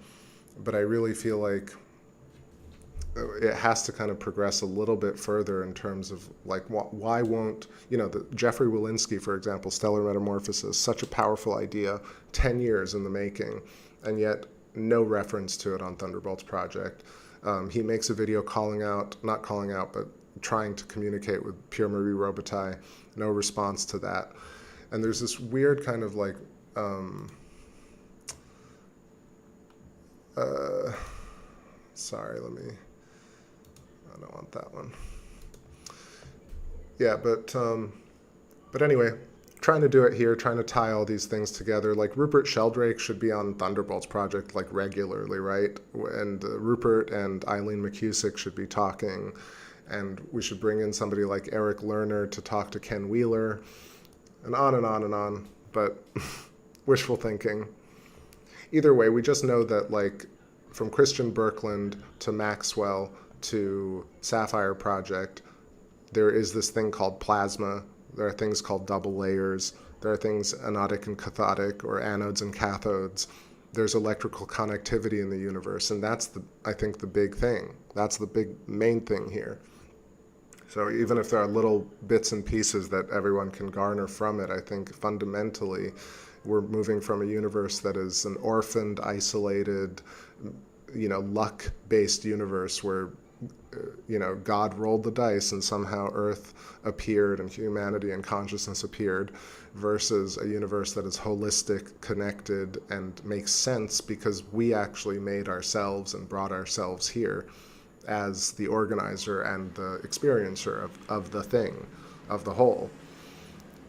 But I really feel like it has to kind of progress a little bit further in terms of, like, why won't, the Jeffrey Walensky, for example, Stellar Metamorphosis, such a powerful idea, 10 years in the making, and yet no reference to it on Thunderbolts Project. He makes a video not calling out, but trying to communicate with Pierre Marie Robitaille. No response to that. And there's this weird kind of like, sorry, I don't want that one. Yeah, but anyway, trying to do it here, trying to tie all these things together. Like, Rupert Sheldrake should be on Thunderbolts Project, like, regularly, right? And Rupert and Eileen McCusick should be talking, and we should bring in somebody like Eric Lerner to talk to Ken Wheeler, and on and on and on. But wishful thinking. Either way, we just know that, like, from Christian Birkland to Maxwell to Sapphire Project, there is this thing called plasma. There are things called double layers. There are things anodic and cathodic, or anodes and cathodes. There's electrical connectivity in the universe, and that's, I think, the big thing. That's the main thing here. So even if there are little bits and pieces that everyone can garner from it, I think fundamentally we're moving from a universe that is an orphaned, isolated, luck-based universe where God rolled the dice and somehow Earth appeared and humanity and consciousness appeared, versus a universe that is holistic, connected, and makes sense because we actually made ourselves and brought ourselves here as the organizer and the experiencer of the thing, of the whole.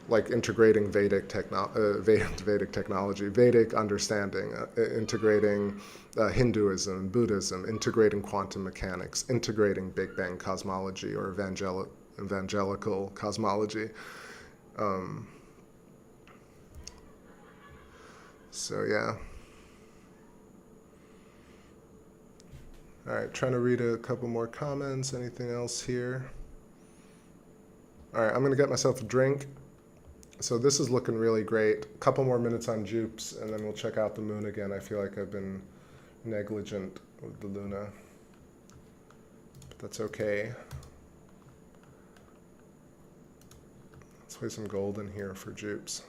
Like integrating Vedic technology, Vedic understanding, integrating Hinduism and Buddhism, integrating quantum mechanics, integrating Big Bang cosmology or evangelical cosmology. So yeah. All right, trying to read a couple more comments. Anything else here? All right, I'm gonna get myself a drink. So this is looking really great. A couple more minutes on Jupes, and then we'll check out the moon again. I feel like I've been negligent with the Luna, but that's okay. Let's play some gold in here for Jupes.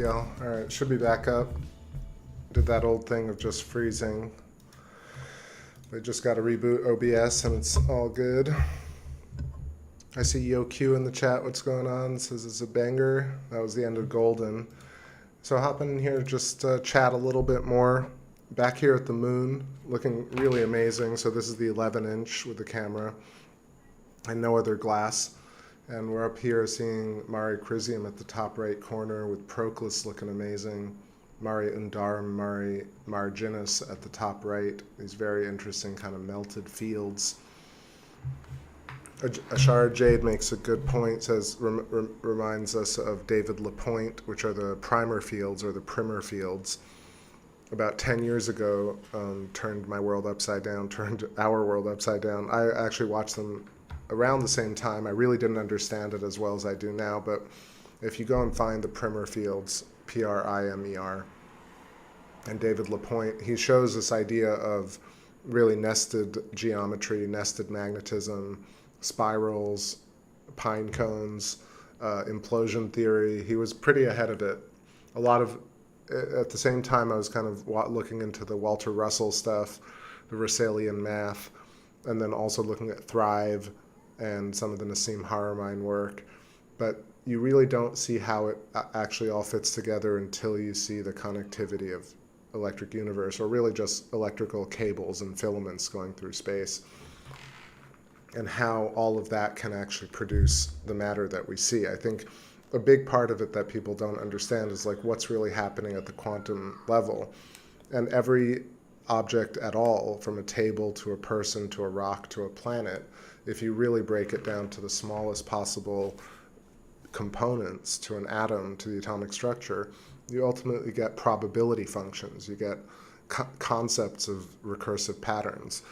go. All right, should be back up. Did that old thing of just freezing. They just got to reboot OBS and it's all good. I see YoQ in the chat. What's going on? It says it's a banger. That was the end of Golden. So hop in here, just chat a little bit more. Back here at the moon, looking really amazing. So this is the 11-inch with the camera and no other glass. And we're up here seeing Mare Crisium at the top right corner with Proclus looking amazing. Mare Undarum, Mare Marginis at the top right. These very interesting kind of melted fields. Ashara Jade makes a good point, says, reminds us of David Lapointe, which are the primer fields or the primer fields. About 10 years ago, turned my world upside down, turned our world upside down. I actually watched them around the same time. I really didn't understand it as well as I do now, but if you go and find the primer fields, Primer, and David Lapointe, he shows this idea of really nested geometry, nested magnetism, spirals, pine cones, implosion theory. He was pretty ahead of it. A lot of, at the same time, I was kind of looking into the Walter Russell stuff, the Russellian math, and then also looking at Thrive and some of the Nassim Haramein work. But you really don't see how it actually all fits together until you see the connectivity of electric universe, or really just electrical cables and filaments going through space, and how all of that can actually produce the matter that we see. I think a big part of it that people don't understand is like what's really happening at the quantum level. And every object at all, from a table to a person to a rock to a planet, if you really break it down to the smallest possible components, to an atom, to the atomic structure, you ultimately get probability functions. You get concepts of recursive patterns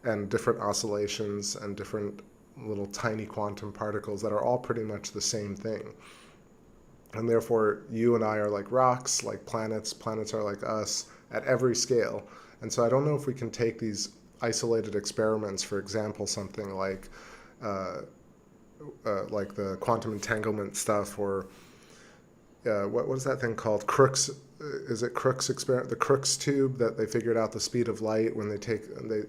and different oscillations and different little tiny quantum particles that are all pretty much the same thing. And therefore, you and I are like rocks, like planets. Planets are like us at every scale. And so I don't know if we can take these isolated experiments, for example, something like the quantum entanglement stuff, or what is that thing called? Crookes. Is it Crookes experiment? The Crookes tube that they figured out the speed of light when they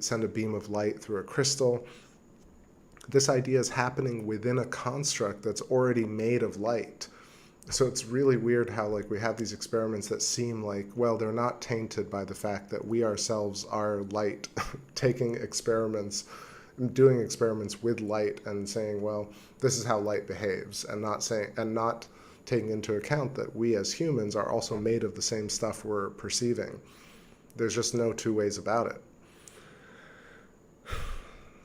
send a beam of light through a crystal. This idea is happening within a construct that's already made of light. So it's really weird how like we have these experiments that seem like, well, they're not tainted by the fact that we ourselves are light, taking experiments, doing experiments with light and saying, well, this is how light behaves, and not taking into account that we as humans are also made of the same stuff we're perceiving. There's just no two ways about it.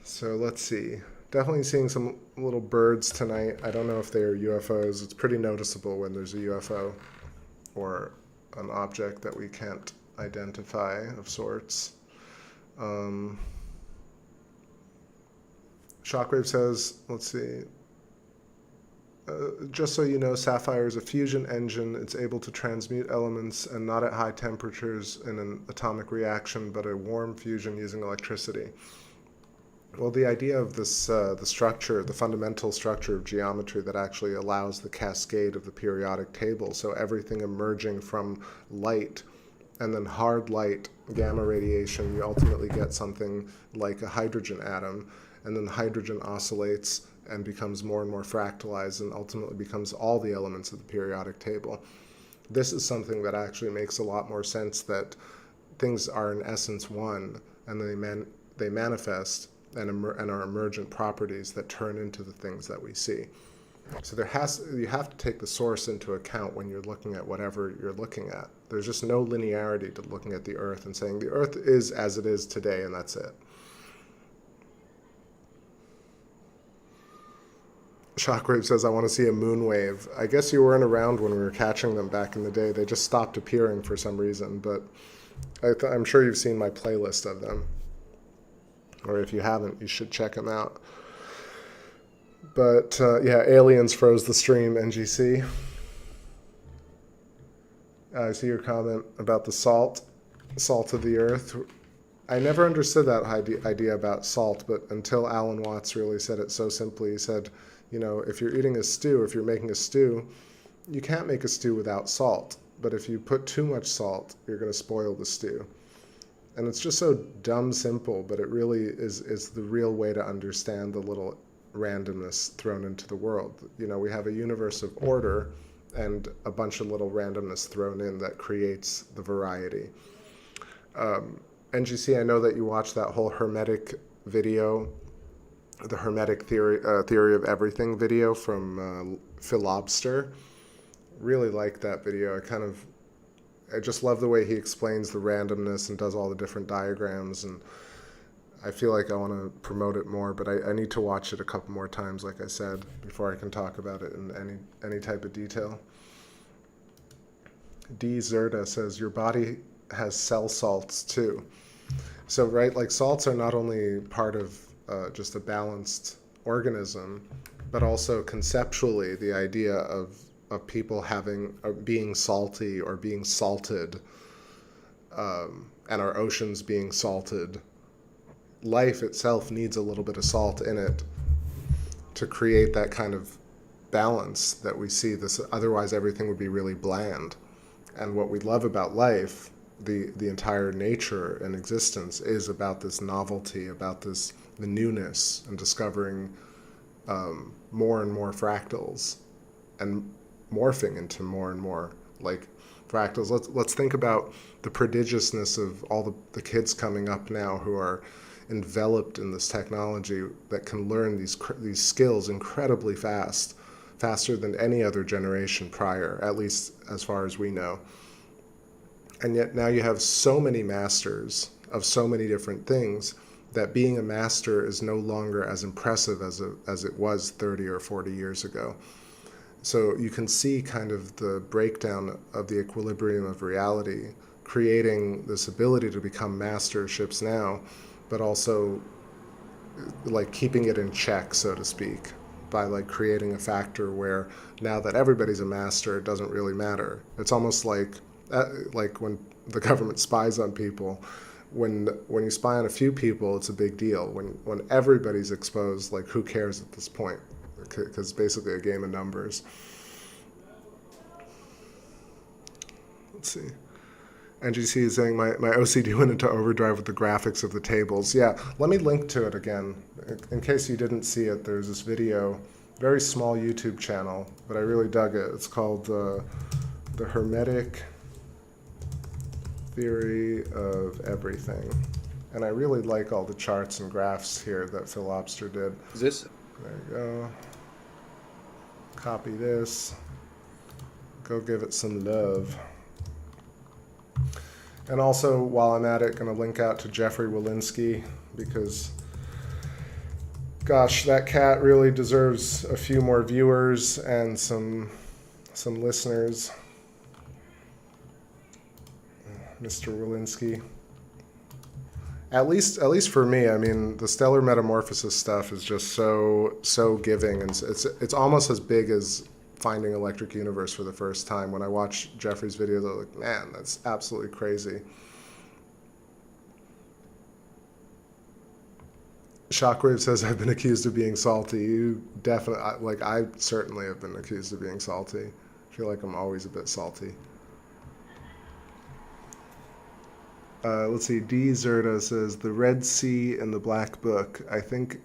So let's see. Definitely seeing some little birds tonight. I don't know if they're UFOs. It's pretty noticeable when there's a UFO or an object that we can't identify of sorts. Shockwave says, let's see. Just so you know, Sapphire is a fusion engine. It's able to transmute elements and not at high temperatures in an atomic reaction, but a warm fusion using electricity. Well, the idea of this, the structure, the fundamental structure of geometry that actually allows the cascade of the periodic table, so everything emerging from light and then hard light, gamma radiation, you ultimately get something like a hydrogen atom, and then the hydrogen oscillates and becomes more and more fractalized and ultimately becomes all the elements of the periodic table. This is something that actually makes a lot more sense, that things are in essence one, and they manifest and are emergent properties that turn into the things that we see. So you have to take the source into account when you're looking at whatever you're looking at. There's just no linearity to looking at the Earth and saying the Earth is as it is today and that's it. Shockwave says, I want to see a moon wave. I guess you weren't around when we were catching them back in the day. They just stopped appearing for some reason, but I'm sure you've seen my playlist of them. Or if you haven't, you should check them out. But yeah, aliens froze the stream, NGC. I see your comment about the salt of the Earth. I never understood that idea about salt, but until Alan Watts really said it so simply. He said, you know, if you're eating a stew, if you're making a stew, you can't make a stew without salt. but if you put too much salt, you're going to spoil the stew. And it's just so dumb simple, but it really is the real way to understand the little randomness thrown into the world. You know, we have a universe of order and a bunch of little randomness thrown in that creates the variety. NGC, I know that you watched that whole Hermetic video, the Hermetic theory of everything video from Phil Lobster. Really like that video. I just love the way he explains the randomness and does all the different diagrams, and I feel like I want to promote it more, but I need to watch it a couple more times, like I said, before I can talk about it in any type of detail. D. Zerda says, your body has cell salts too. So, right, like salts are not only part of just a balanced organism, but also conceptually the idea of people being salty or being salted, and our oceans being salted. Life itself needs a little bit of salt in it to create that kind of balance that we see. Otherwise everything would be really bland. And what we love about life, the entire nature and existence, is about this novelty, about the newness, and discovering more and more fractals and morphing into more and more like fractals. Let's think about the prodigiousness of all the kids coming up now who are enveloped in this technology that can learn these skills incredibly fast, faster than any other generation prior, at least as far as we know. And yet now you have so many masters of so many different things that being a master is no longer as impressive as it was 30 or 40 years ago. So you can see kind of the breakdown of the equilibrium of reality, creating this ability to become masterships now, but also like keeping it in check, so to speak, by like creating a factor where now that everybody's a master, it doesn't really matter. It's almost like when the government spies on people. When you spy on a few people, it's a big deal. When everybody's exposed, like who cares at this point? Because it's basically a game of numbers. Let's see. NGC is saying my OCD went into overdrive with the graphics of the tables. Yeah, let me link to it again. In case you didn't see it, there's this video, very small YouTube channel, but I really dug it. It's called the Hermetic Theory of Everything. And I really like all the charts and graphs here that Phil Lobster did. Is this? There you go. Copy this. Go give it some love. And also, while I'm at it, going to link out to Jeffrey Walensky, because, gosh, that cat really deserves a few more viewers and some listeners. Mr. Walensky. At least for me, I mean, the stellar metamorphosis stuff is just so giving, and it's almost as big as finding Electric Universe for the first time. When I watch Jeffrey's video, they're like, man, that's absolutely crazy. Shockwave says, I've been accused of being salty. You definitely, like, I certainly have been accused of being salty. I feel like I'm always a bit salty. Let's see, D. Zerda says, the Red Sea in the Black Book, I think,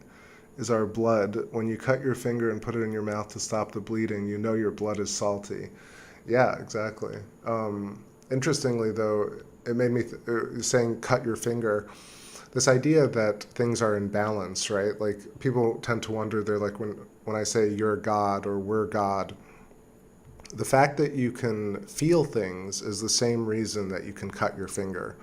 is our blood. When you cut your finger and put it in your mouth to stop the bleeding, you know your blood is salty. Yeah, exactly. Interestingly, though, it made me saying cut your finger, this idea that things are in balance, right? Like, people tend to wonder, they're like, when I say you're God or we're God, the fact that you can feel things is the same reason that you can cut your finger.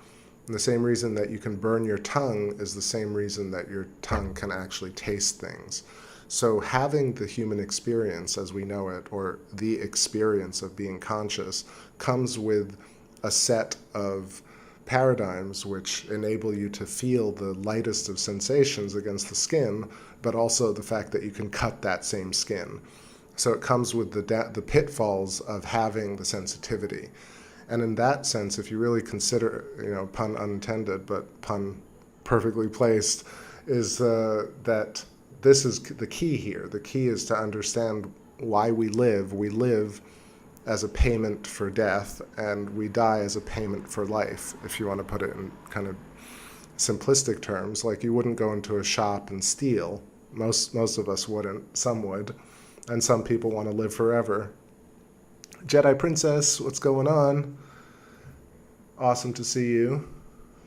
And the same reason that you can burn your tongue is the same reason that your tongue can actually taste things. So having the human experience as we know it, or the experience of being conscious, comes with a set of paradigms which enable you to feel the lightest of sensations against the skin, but also the fact that you can cut that same skin. So it comes with the pitfalls of having the sensitivity. And in that sense, if you really consider, pun unintended, but pun perfectly placed, is that this is the key here. The key is to understand why we live. We live as a payment for death, and we die as a payment for life, if you want to put it in kind of simplistic terms. Like, you wouldn't go into a shop and steal. Most of us wouldn't. Some would. And some people want to live forever. Jedi Princess, what's going on? Awesome to see you.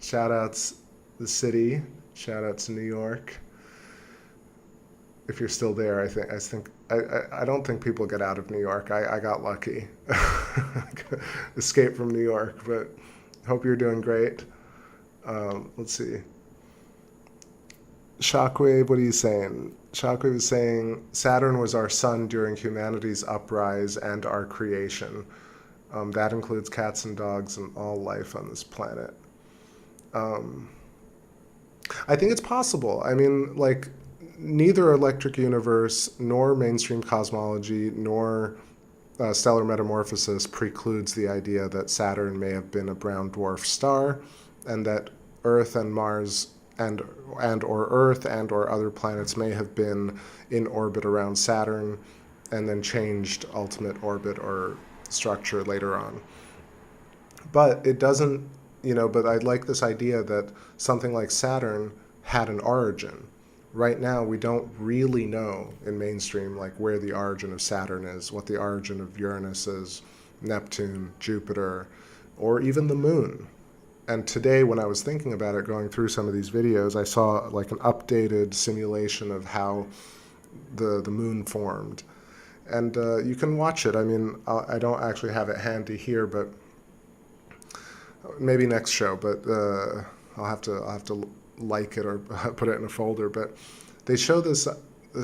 Shout outs the city. Shout out to New York. If you're still there, I don't think people get out of New York. I got lucky. Escape from New York, but hope you're doing great. Let's see. Shockwave, what are you saying? Shockwave is saying Saturn was our sun during humanity's uprise and our creation. That includes cats and dogs and all life on this planet. I think it's possible. I mean, like, neither Electric Universe nor mainstream cosmology nor stellar metamorphosis precludes the idea that Saturn may have been a brown dwarf star, and that Earth and Mars or Earth and or other planets may have been in orbit around Saturn and then changed ultimate orbit or structure later on. But it doesn't, but I like this idea that something like Saturn had an origin. Right now, we don't really know in mainstream like where the origin of Saturn is, what the origin of Uranus is, Neptune, Jupiter, or even the moon. And today, when I was thinking about it, going through some of these videos, I saw like an updated simulation of how the moon formed. And you can watch it. I mean, I don't actually have it handy here, but maybe next show. But I'll have to like it or put it in a folder. But they show this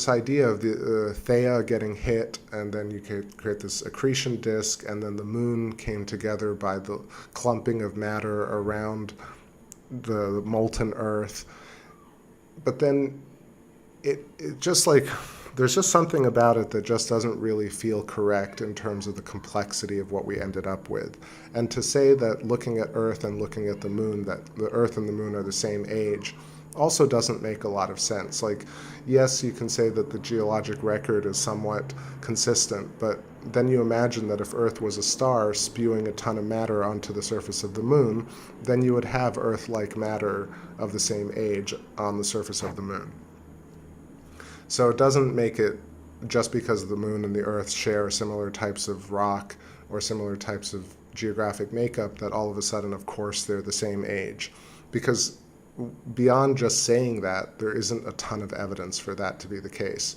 idea of the Theia getting hit, and then you create this accretion disk, and then the moon came together by the clumping of matter around the molten Earth. But then it just like, there's just something about it that just doesn't really feel correct in terms of the complexity of what we ended up with. And to say that looking at Earth and looking at the moon, that the Earth and the moon are the same age, also doesn't make a lot of sense. Like, yes, you can say that the geologic record is somewhat consistent, but then you imagine that if Earth was a star spewing a ton of matter onto the surface of the moon, then you would have Earth-like matter of the same age on the surface of the moon. So it doesn't make it, just because the moon and the Earth share similar types of rock or similar types of geographic makeup, that all of a sudden, of course, they're the same age. Because beyond just saying that, there isn't a ton of evidence for that to be the case.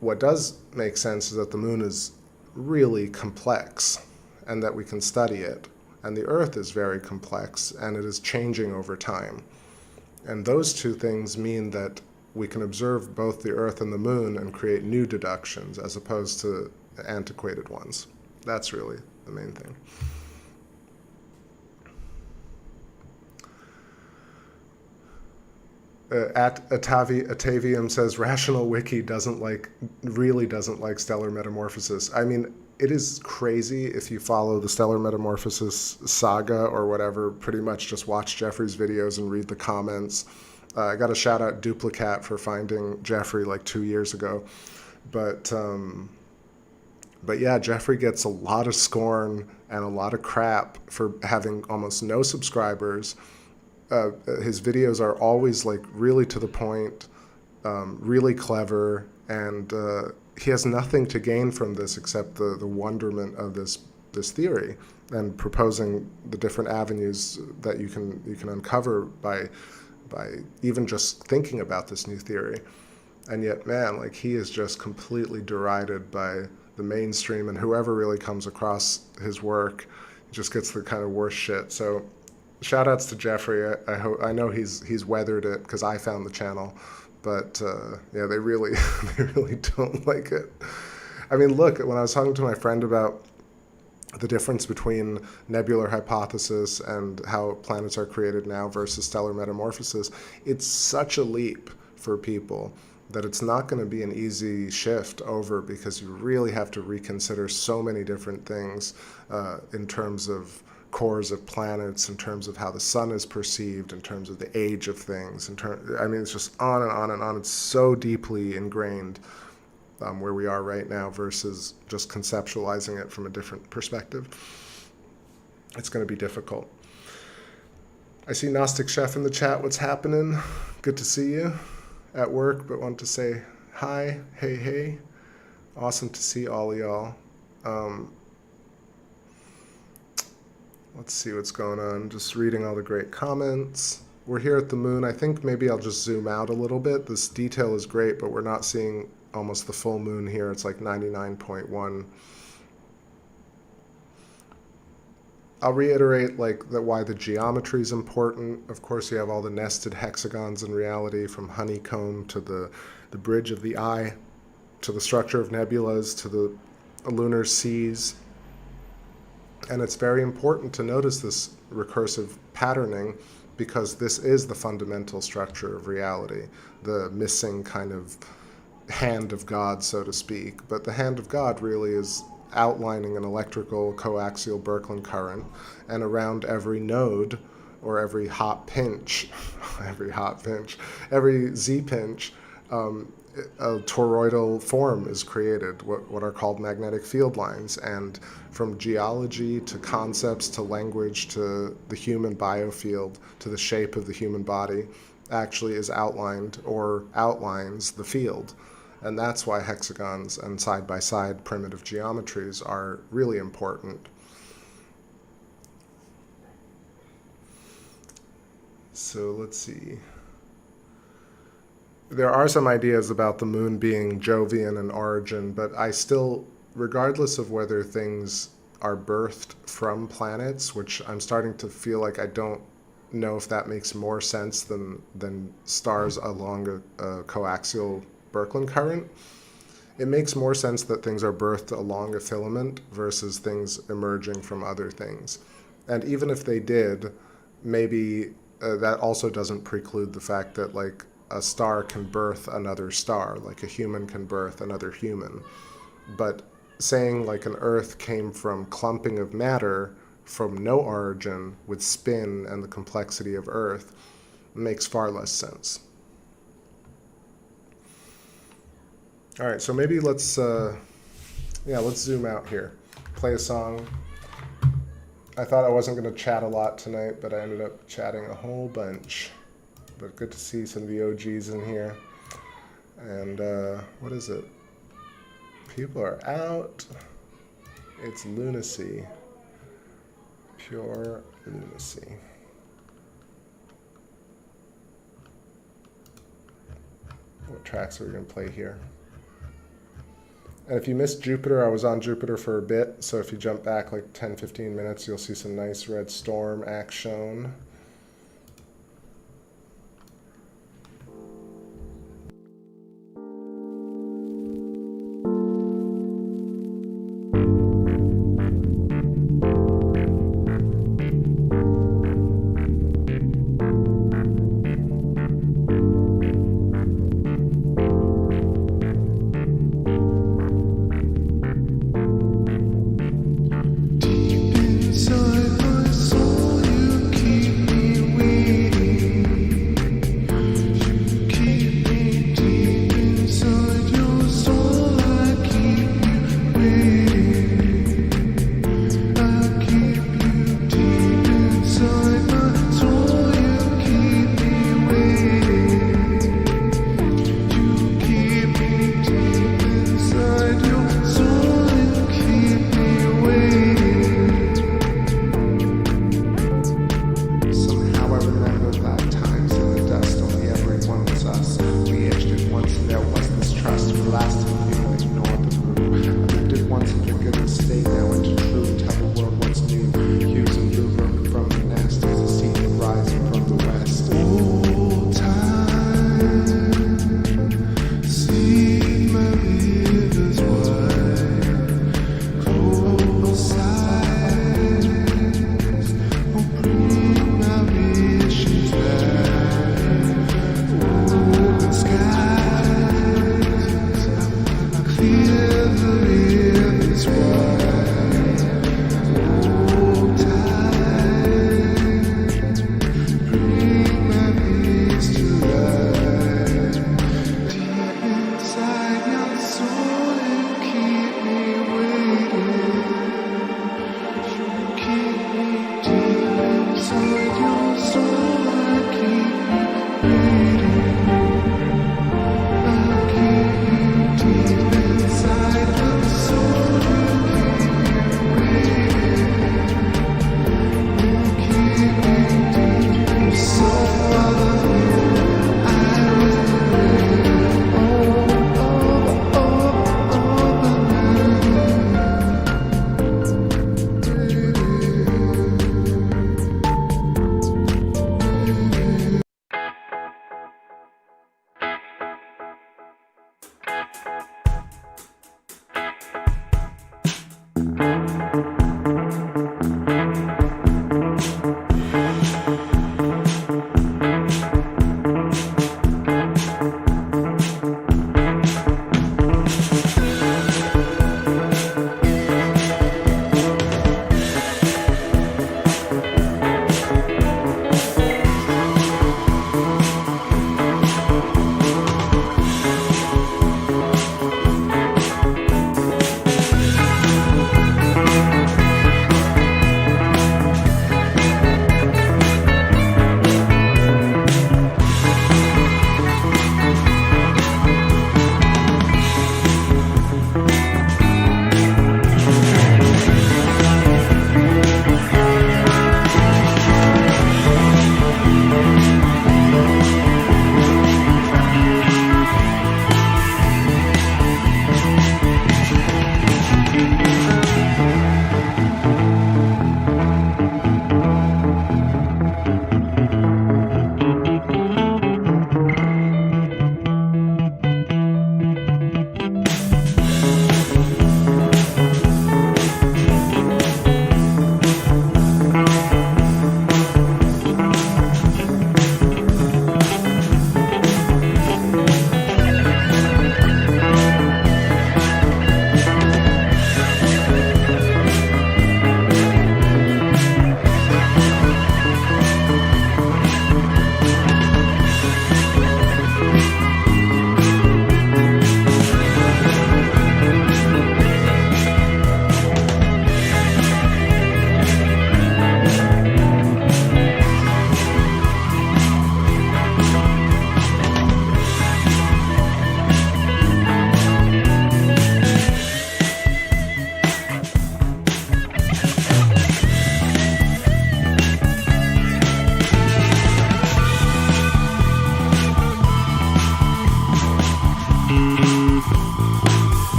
What does make sense is that the moon is really complex and that we can study it. And the Earth is very complex and it is changing over time. And those two things mean that we can observe both the Earth and the moon and create new deductions as opposed to antiquated ones. That's really the main thing. At Atavium says Rational Wiki really doesn't like stellar metamorphosis. I mean, it is crazy if you follow the stellar metamorphosis saga or whatever. Pretty much just watch Jeffrey's videos and read the comments. I got a shout out Duplicat for finding Jeffrey like 2 years ago, but yeah, Jeffrey gets a lot of scorn and a lot of crap for having almost no subscribers. His videos are always like really to the point, really clever, and he has nothing to gain from this except the wonderment of this theory and proposing the different avenues that you can uncover by even just thinking about this new theory. And yet, man, like, he is just completely derided by the mainstream, and whoever really comes across his work just gets the kind of worst shit. So shout outs to Jeffrey. I know he's weathered it because I found the channel, but yeah, they really don't like it. I mean, look, when I was talking to my friend about the difference between nebular hypothesis and how planets are created now versus stellar metamorphosis, it's such a leap for people that it's not going to be an easy shift over, because you really have to reconsider so many different things in terms of cores of planets, in terms of how the sun is perceived, in terms of the age of things. I mean, it's just on and on and on. It's so deeply ingrained where we are right now versus just conceptualizing it from a different perspective. It's going to be difficult. I see Gnostic Chef in the chat. What's happening? Good to see you at work, but want to say hi, hey. Awesome to see all of y'all. Let's see what's going on. Just reading all the great comments. We're here at the moon. I think maybe I'll just zoom out a little bit. This detail is great, but we're not seeing almost the full moon here. It's like 99.1. I'll reiterate why the geometry is important. Of course, you have all the nested hexagons in reality, from honeycomb to the bridge of the eye, to the structure of nebulas, to the lunar seas. And it's very important to notice this recursive patterning, because this is the fundamental structure of reality, the missing kind of hand of God, so to speak. But the hand of God really is outlining an electrical coaxial Birkeland current, and around every node, or every hot pinch, every Z-pinch, a toroidal form is created, what are called magnetic field lines. And from geology to concepts to language to the human biofield to the shape of the human body actually is outlined or outlines the field. And that's why hexagons and side-by-side primitive geometries are really important. So let's see. There are some ideas about the moon being Jovian in origin, but I still, regardless of whether things are birthed from planets, which I'm starting to feel like I don't know if that makes more sense than stars along a coaxial Birkeland current. It makes more sense that things are birthed along a filament versus things emerging from other things. And even if they did, maybe that also doesn't preclude the fact that a star can birth another star, like a human can birth another human. But saying an Earth came from clumping of matter from no origin with spin and the complexity of Earth makes far less sense. All right, so maybe let's zoom out here, play a song. I thought I wasn't going to chat a lot tonight, but I ended up chatting a whole bunch. But good to see some of the OGs in here. And what is it? People are out. It's lunacy. Pure lunacy. What tracks are we going to play here? And if you missed Jupiter, I was on Jupiter for a bit. So if you jump back 10-15 minutes, you'll see some nice red storm action. Inside my soul, you keep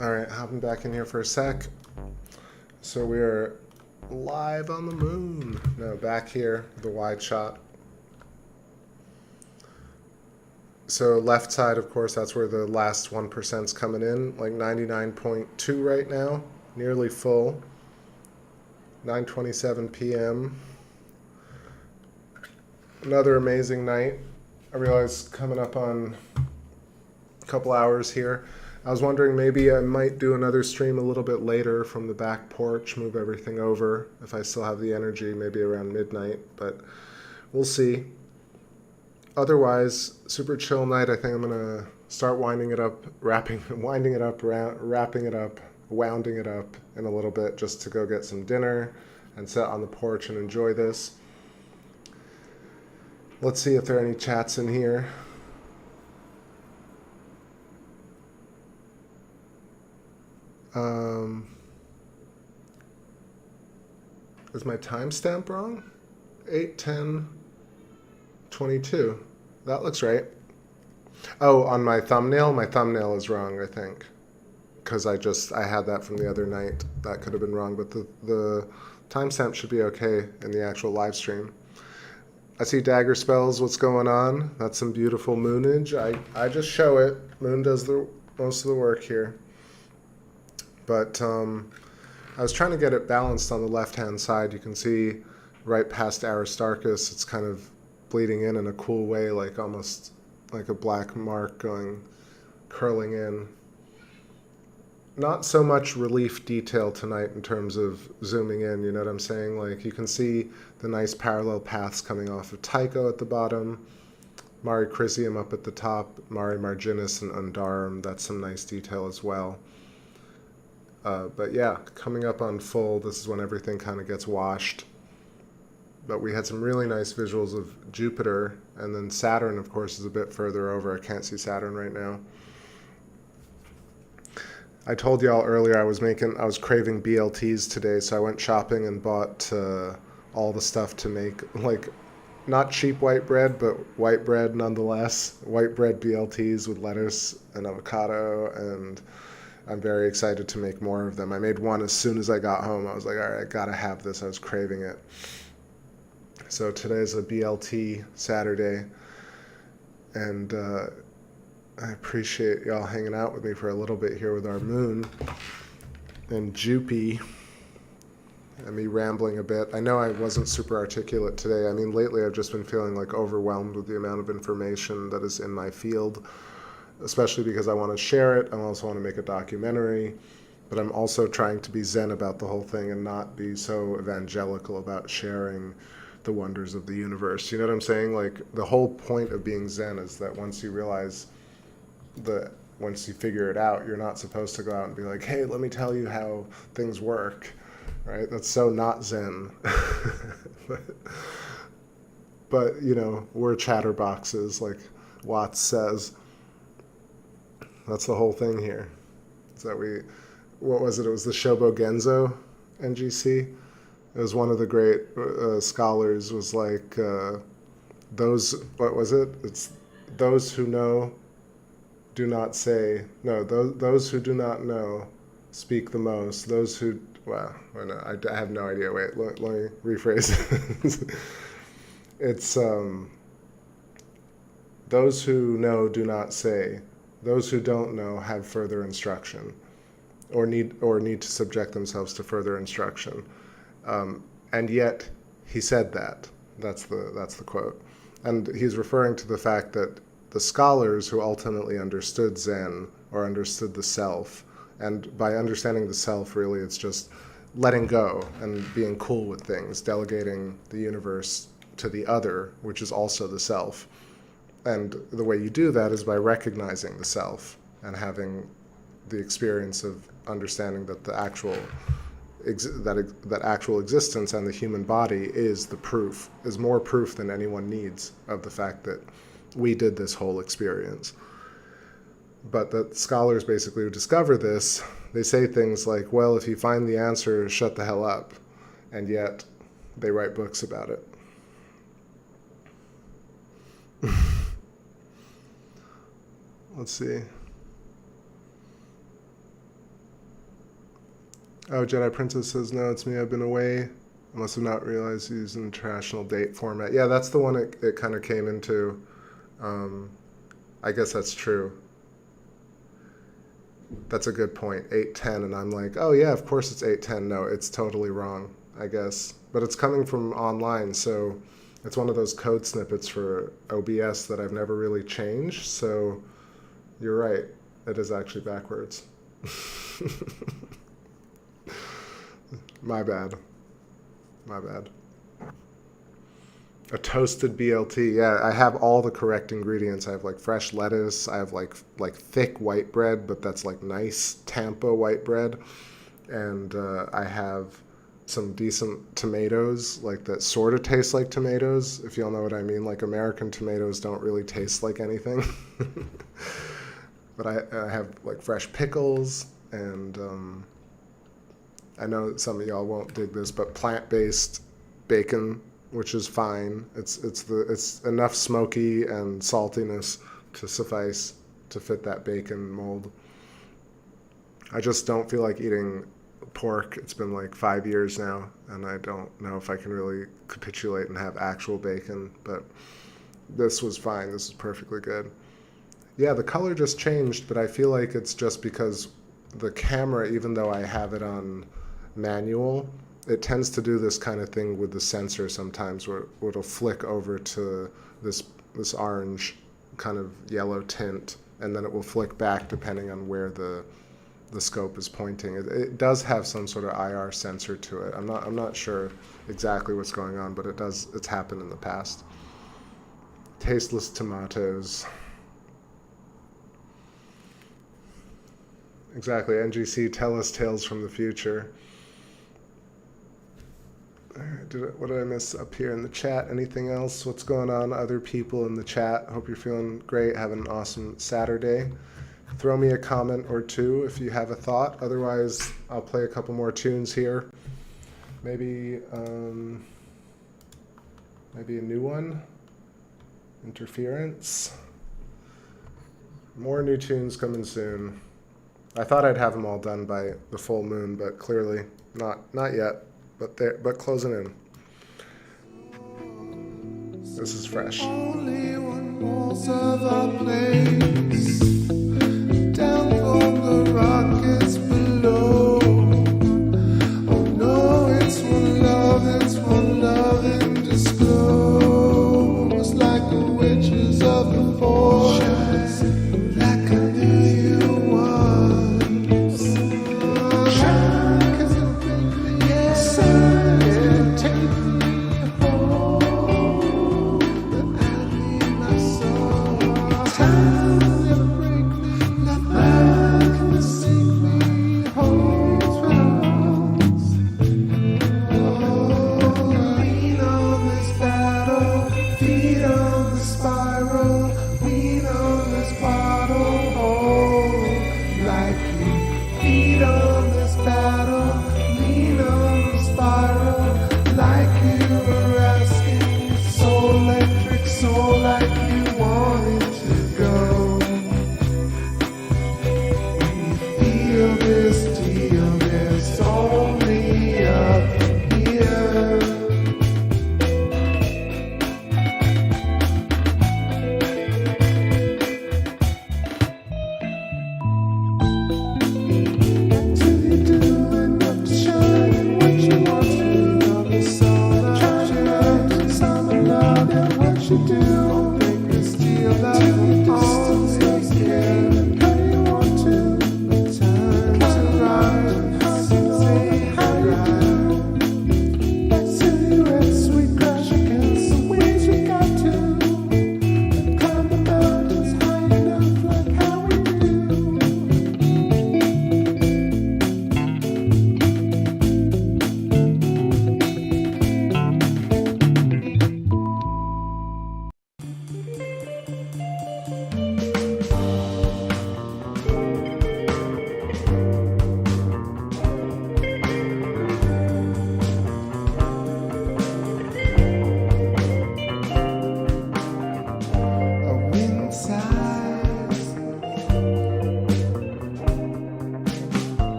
All right, hopping back in here for a sec. So we're live on the moon. No, back here, the wide shot. So left side, of course, that's where the last 1%'s coming in, like 99.2 right now, nearly full. 9:27 p.m. Another amazing night. I realize coming up on a couple hours here. I was wondering maybe I might do another stream a little bit later from the back porch, move everything over if I still have the energy, maybe around midnight, but we'll see. Otherwise, super chill night. I think I'm gonna start winding it up, wrapping it up wounding it up in a little bit just to go get some dinner and sit on the porch and enjoy this. Let's see if there are any chats in here. Is my timestamp wrong? 8:10:22. That looks right. Oh, on my thumbnail is wrong, I think. Because I had that from the other night. That could have been wrong, but the timestamp should be okay in the actual live stream. I see Dagger Spells, what's going on? That's some beautiful moonage. I just show it. Moon does most of the work here. But I was trying to get it balanced on the left-hand side. You can see right past Aristarchus, it's kind of bleeding in a cool way, like almost like a black mark curling in. Not so much relief detail tonight in terms of zooming in, you know what I'm saying? Like you can see the nice parallel paths coming off of Tycho at the bottom, Mare Crisium up at the top, Mare Marginis and Undarum, that's some nice detail as well. But yeah, coming up on full, this is when everything kind of gets washed. But we had some really nice visuals of Jupiter, and then Saturn, of course, is a bit further over. I can't see Saturn right now. I told y'all earlier I was craving BLTs today, so I went shopping and bought all the stuff to make, like, not cheap white bread, but white bread nonetheless. White bread BLTs with lettuce and avocado, and I'm very excited to make more of them. I made one as soon as I got home. I was like, all right, I gotta have this. I was craving it. So today's a BLT Saturday, and I appreciate y'all hanging out with me for a little bit here with our moon and Jupy and me rambling a bit. I know I wasn't super articulate today. I mean, lately I've just been feeling like overwhelmed with the amount of information that is in my field, especially because I want to share it. I also want to make a documentary, but I'm also trying to be zen about the whole thing and not be so evangelical about sharing the wonders of the universe. You know what I'm saying? Like, the whole point of being zen is that once you figure it out, you're not supposed to go out and be like, hey, let me tell you how things work, right? That's so not zen. but you know, we're chatterboxes, like Watts says. That's the whole thing here. Is that what was it? It was the Shobo Genzo NGC. It was one of the great scholars was like, what was it? It's those who know do not say, no, those who do not know speak the most. Those who, well, no, I have no idea. Wait, let me rephrase it. It's, those who know do not say. Those who don't know have further instruction, or need to subject themselves to further instruction. And yet, he said that. That's the quote. And he's referring to the fact that the scholars who ultimately understood Zen, or understood the self, and by understanding the self, really, it's just letting go and being cool with things, delegating the universe to the other, which is also the self. And the way you do that is by recognizing the self and having the experience of understanding that the actual actual existence and the human body is more proof than anyone needs of the fact that we did this whole experience. But the scholars basically who discover this, they say things like, well, if you find the answer, shut the hell up. And yet they write books about it. Let's see. Oh, Jedi Princess says, no, it's me, I've been away. I must have not realized he's in international date format. Yeah, that's the one it kind of came into. I guess that's true. That's a good point. 810, and I'm like, oh yeah, of course it's 810. No, it's totally wrong, I guess. But it's coming from online, so it's one of those code snippets for OBS that I've never really changed. So you're right, it is actually backwards. My bad. My bad. A toasted BLT. Yeah, I have all the correct ingredients. I have like fresh lettuce. I have like thick white bread, but that's like nice Tampa white bread. And I have some decent tomatoes, like that sort of taste like tomatoes, if y'all know what I mean. Like American tomatoes don't really taste like anything. But I have like fresh pickles, and I know some of y'all won't dig this, but plant-based bacon, which is fine. It's enough smoky and saltiness to suffice to fit that bacon mold. I just don't feel like eating pork. It's been like 5 years now, and I don't know if I can really capitulate and have actual bacon, but this was fine. This is perfectly good. Yeah, the color just changed, but I feel like it's just because the camera, even though I have it on manual, it tends to do this kind of thing with the sensor sometimes, where it'll flick over to this orange kind of yellow tint, and then it will flick back depending on where the scope is pointing. It does have some sort of IR sensor to it. I'm not sure exactly what's going on, but it's happened in the past. Tasteless tomatoes. Exactly. NGC, tell us tales from the future. What did I miss up here in the chat? Anything else? What's going on? Other people in the chat. Hope you're feeling great. Having an awesome Saturday. Throw me a comment or two if you have a thought. Otherwise, I'll play a couple more tunes here. Maybe a new one. Interference. More new tunes coming soon. I thought I'd have them all done by the full moon, but clearly not yet. But closing in. This is fresh. Only one walls of our place, down from the rockets below. Oh no, it's one love undisclosed, like the witches of the forest, like I knew you once. Shine, 'cause it brings me inside, take me home, but I need my soul. Time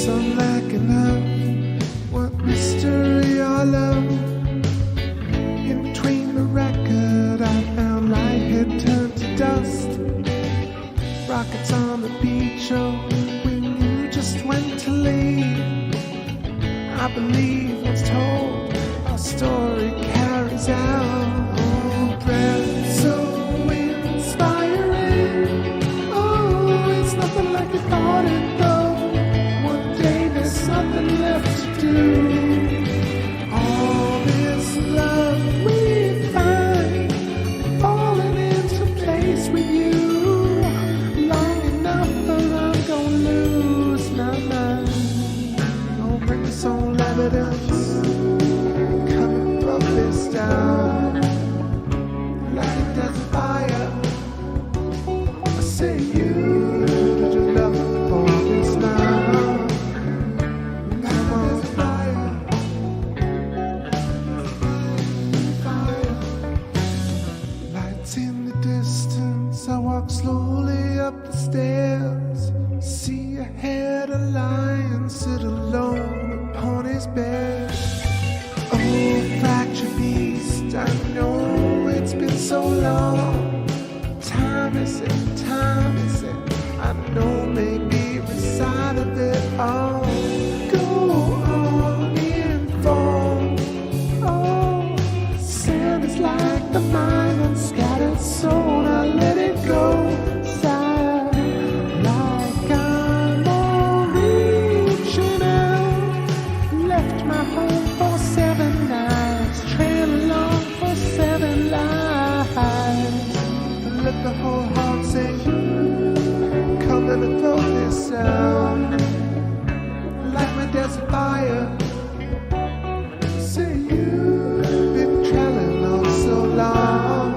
some lacking up. What mystery or love? In between the record, I found light had turned to dust. Rockets on the beach, oh, when you just went to leave. I believe what's told, our story carries out. Oh, breath so inspiring. Oh, it's nothing like you thought it though. One day there's nothing left to do. All this love we find falling into place with you. Long enough or I'm gonna lose my mind. Oh, bring some evidence, come and rub this down. Like a desert fire, I say you did your love for this now. Come on, fire, fire. Lights in the distance, I walk slowly up the stairs. See ahead a lion sit alone upon his bed. Oh, fractured beast, I know it's been so long. Time is it, time is it? I know maybe the side of it all. Go on, inform. Oh, sand is like the mine and scattered soul. I let it go. Sigh, like I'm all reaching out. Left my home for 7 nights, trail along for 7 lives. Let the whole heart say, come and throw this out. Like my desert fire, say you've been trailing on so long.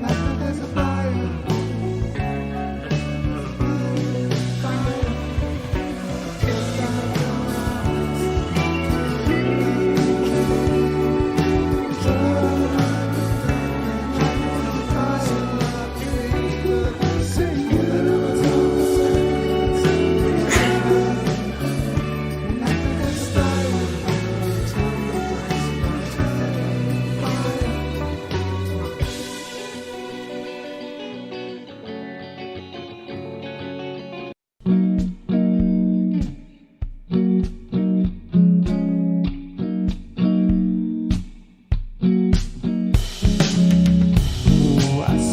Like my desert fire, fire, it's down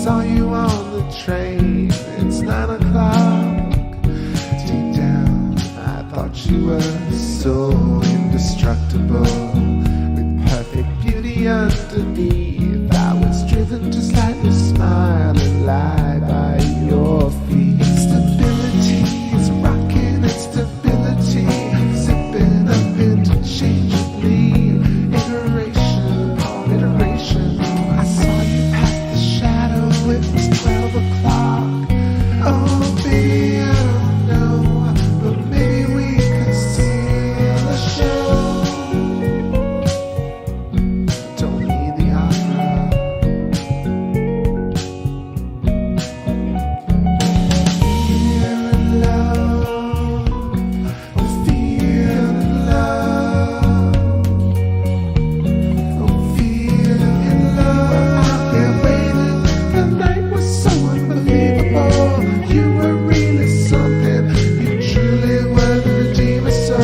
saw you on the train, it's 9 o'clock. Deep down, I thought you were so indestructible. With perfect beauty underneath, I was driven to slightly smile and lie by your feet. Stability is rocking, it's stability. Zipping up interchangeably. Iteration upon iteration. I saw you past the shadow, it was 12 o'clock. Oh, baby, I don't know, but maybe we could steal a show. Don't need the opera. Feeling love, we're feeling love. Oh, feeling love. Out there waiting, the night was so unbelievable. You were really something, you truly were the redeemer. So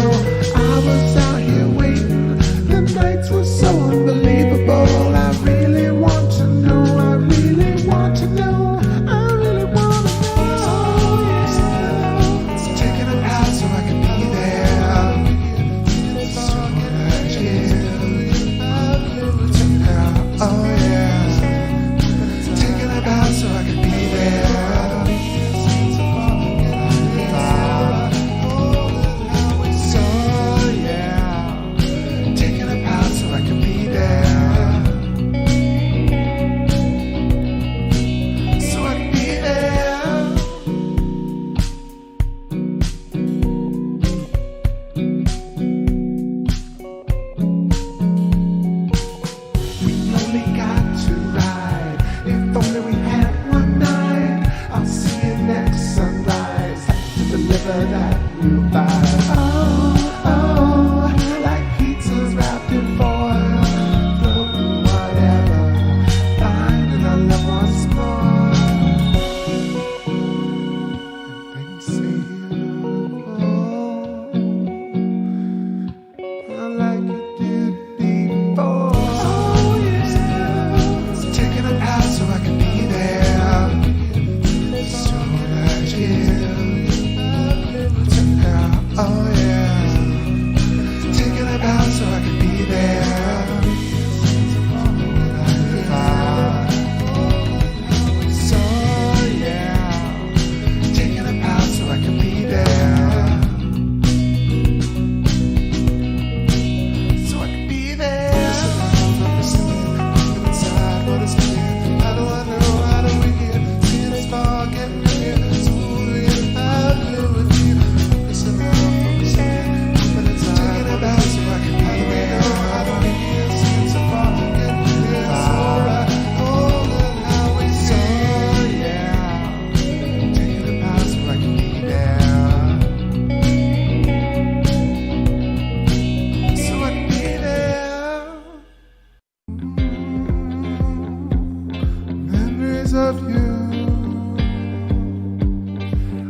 I was out here waiting, the nights were so unbelievable. I really want to know, I really want to know, I really want to know. So taking a path so I can be there. So that yeah. Oh yeah. Taking a path so I can be there. So yeah. Taking a path so I can be there. So I can be there. We only got to ride. If only we had one night. I'll see you next sunrise to deliver that new vibe.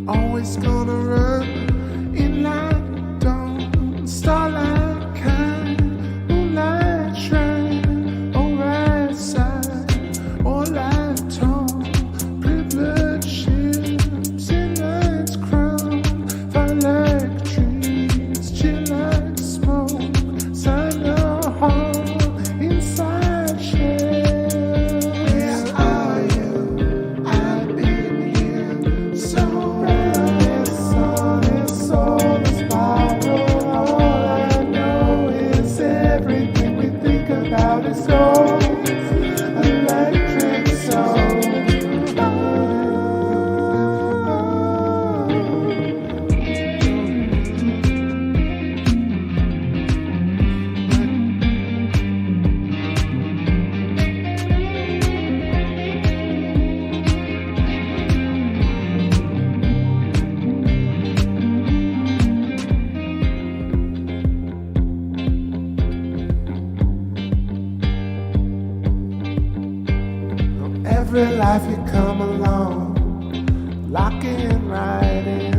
always gonna run in line, don't starlight kind, moonlight shrine, or right side, or light tone, privilege ships in night's crown, fire like trees, chill like smoke, sign a hall, inside shell. Where are you? I've been here, so restless on this soulless spiral. All I know is everything we think about is gold, electric soul. Every life you come along, locking right in.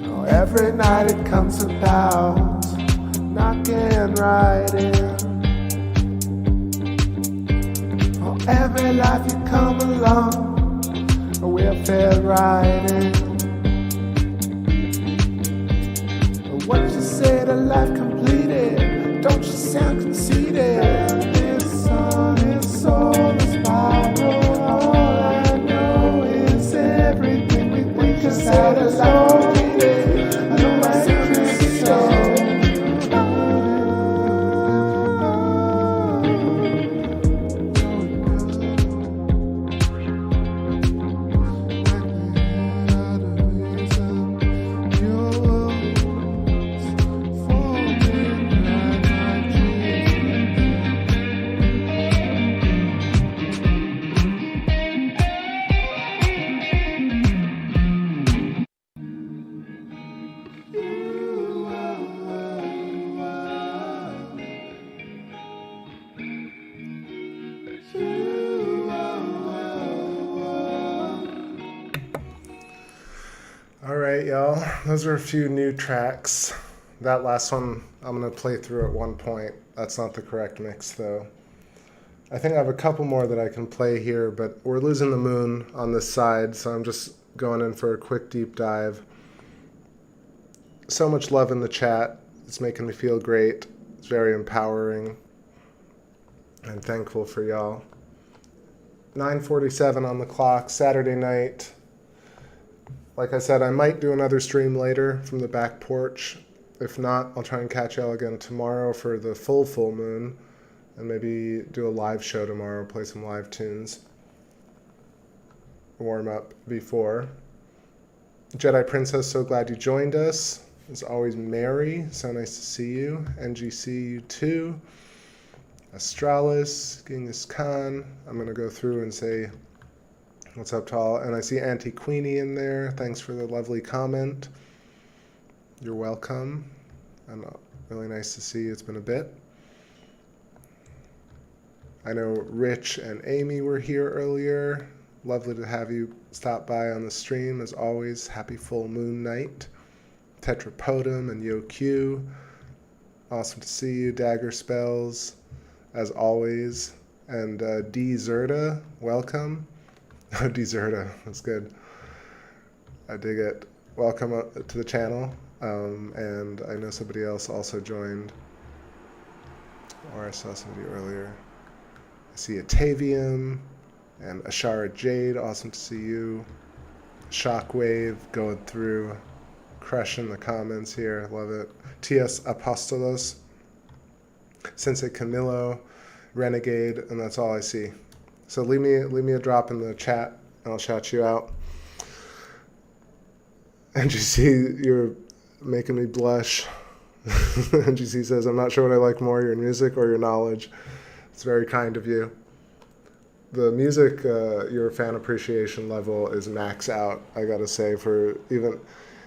Oh, every night it comes about, knocking right in. Oh, every life you come along, we'll fit right in. What you say to life completed, don't you sound conceited. This song is soulless spiral. All I know is everything we think is out of love. I know I sound conceited. Alright, y'all. Those are a few new tracks. That last one I'm going to play through at one point. That's not the correct mix, though. I think I have a couple more that I can play here, but we're losing the moon on this side, so I'm just going in for a quick deep dive. So much love in the chat. It's making me feel great. It's very empowering. I'm thankful for y'all. 9:47 on the clock, Saturday night. Like I said, I might do another stream later from the back porch. If not, I'll try and catch y'all again tomorrow for the full moon, and maybe do a live show tomorrow, play some live tunes. Warm up before. Jedi Princess, so glad you joined us. As always, Mary, so nice to see you. NGC, you too. Astralis, Genghis Khan. I'm going to go through and say what's up to all. And I see Auntie Queenie in there. Thanks for the lovely comment. You're welcome. And really nice to see you. It's been a bit. I know Rich and Amy were here earlier. Lovely to have you stop by on the stream. As always, happy full moon night. Tetrapodum and YoQ. Awesome to see you. Dagger Spells, as always. And D Zerta, welcome. Oh, D Zerta, that's good. I dig it. Welcome to the channel. And I know somebody else also joined. Or I saw somebody earlier. I see Atavium and Ashara Jade, awesome to see you. Shockwave going through, crushing the comments here, love it. TS Apostolos, Sensei Camilo, Renegade, and that's all I see. So leave me a drop in the chat, and I'll shout you out. NGC, you're making me blush. NGC says, I'm not sure what I like more, your music or your knowledge. It's very kind of you. The music, your fan appreciation level is max out, I gotta say, for even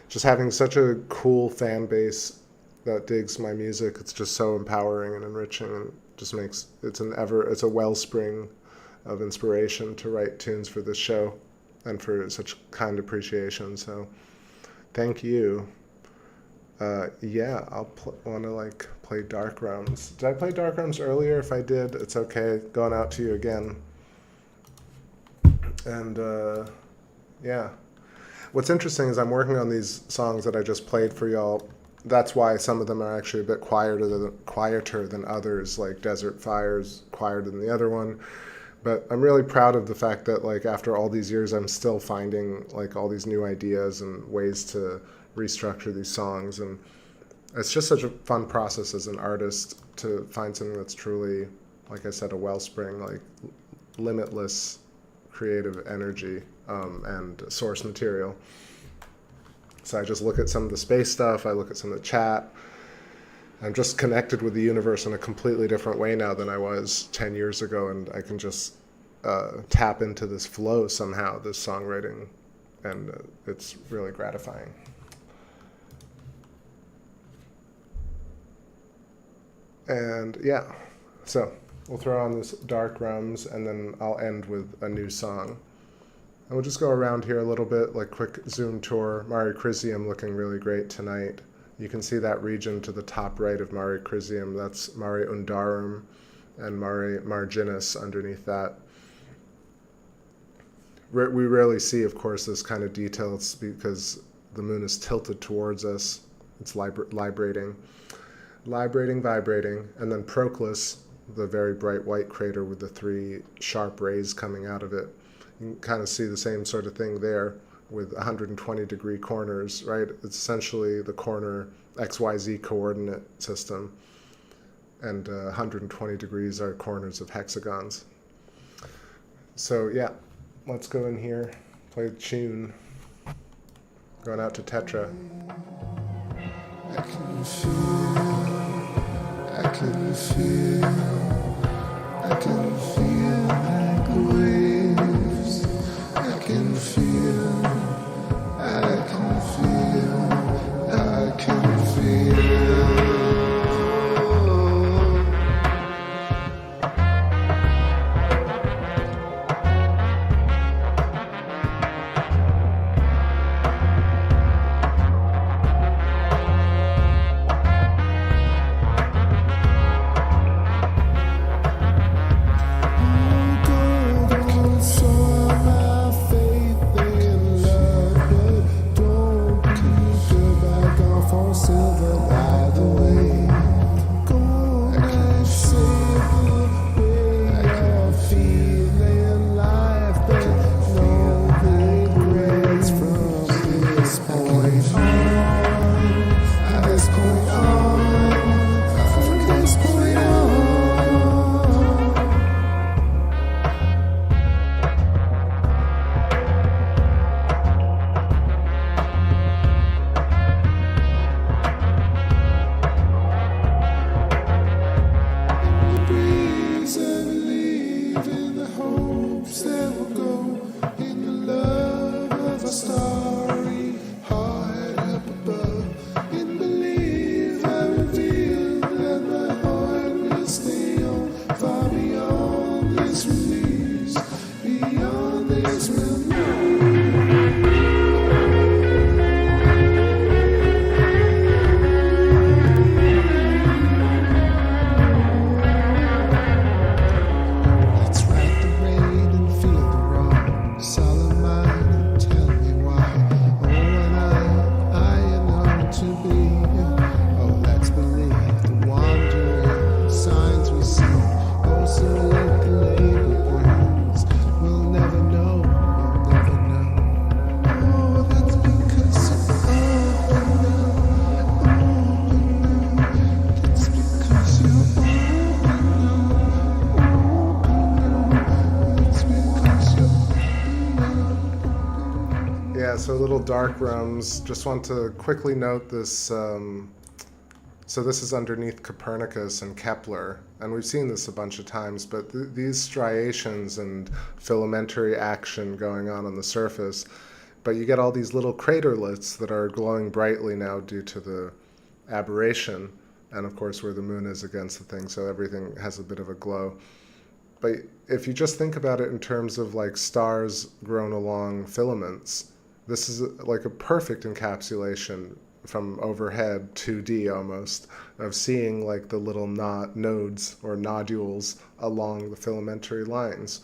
just having such a cool fan base that digs my music. It's just so empowering and enriching, and just makes it's a wellspring of inspiration to write tunes for this show. and for such kind appreciation. So thank you. Yeah, I'll want to like play Dark Realms. Did I play Dark Realms earlier? If I did, it's okay. Going out to you again. And yeah. What's interesting is I'm working on these songs that I just played for y'all. That's why some of them are actually a bit quieter than others, like Desert Fire's quieter than the other one. But I'm really proud of the fact that like after all these years, I'm still finding like all these new ideas and ways to restructure these songs. And it's just such a fun process as an artist to find something that's truly, like I said, a wellspring, like limitless creative energy and source material. So I just look at some of the space stuff, I look at some of the chat. I'm just connected with the universe in a completely different way now than I was 10 years ago, and I can just tap into this flow somehow, this songwriting, and it's really gratifying. And yeah, so we'll throw on this Dark Realms, and then I'll end with a new song. And we'll just go around here a little bit, like quick zoom tour. Mare Crisium looking really great tonight. You can see that region to the top right of Mare Crisium. That's Mare Undarum and Mare Marginis underneath that. We rarely see, of course, this kind of detail. It's because the moon is tilted towards us. It's vibrating, and then Proclus, the very bright white crater with the 3 sharp rays coming out of it. You can kind of see the same sort of thing there with 120-degree corners, right? It's essentially the corner XYZ coordinate system, and 120 degrees are corners of hexagons. So yeah, let's go in here, play the tune. Going out to Tetra. I can feel like waves. I can feel. So little Dark Realms. Just want to quickly note this. So this is underneath Copernicus and Kepler, and we've seen this a bunch of times, but these striations and filamentary action going on the surface, but you get all these little craterlets that are glowing brightly now due to the aberration, and of course where the moon is against the thing, so everything has a bit of a glow. But if you just think about it in terms of like stars grown along filaments, this is like a perfect encapsulation from overhead, 2D almost, of seeing like the little nodes or nodules along the filamentary lines.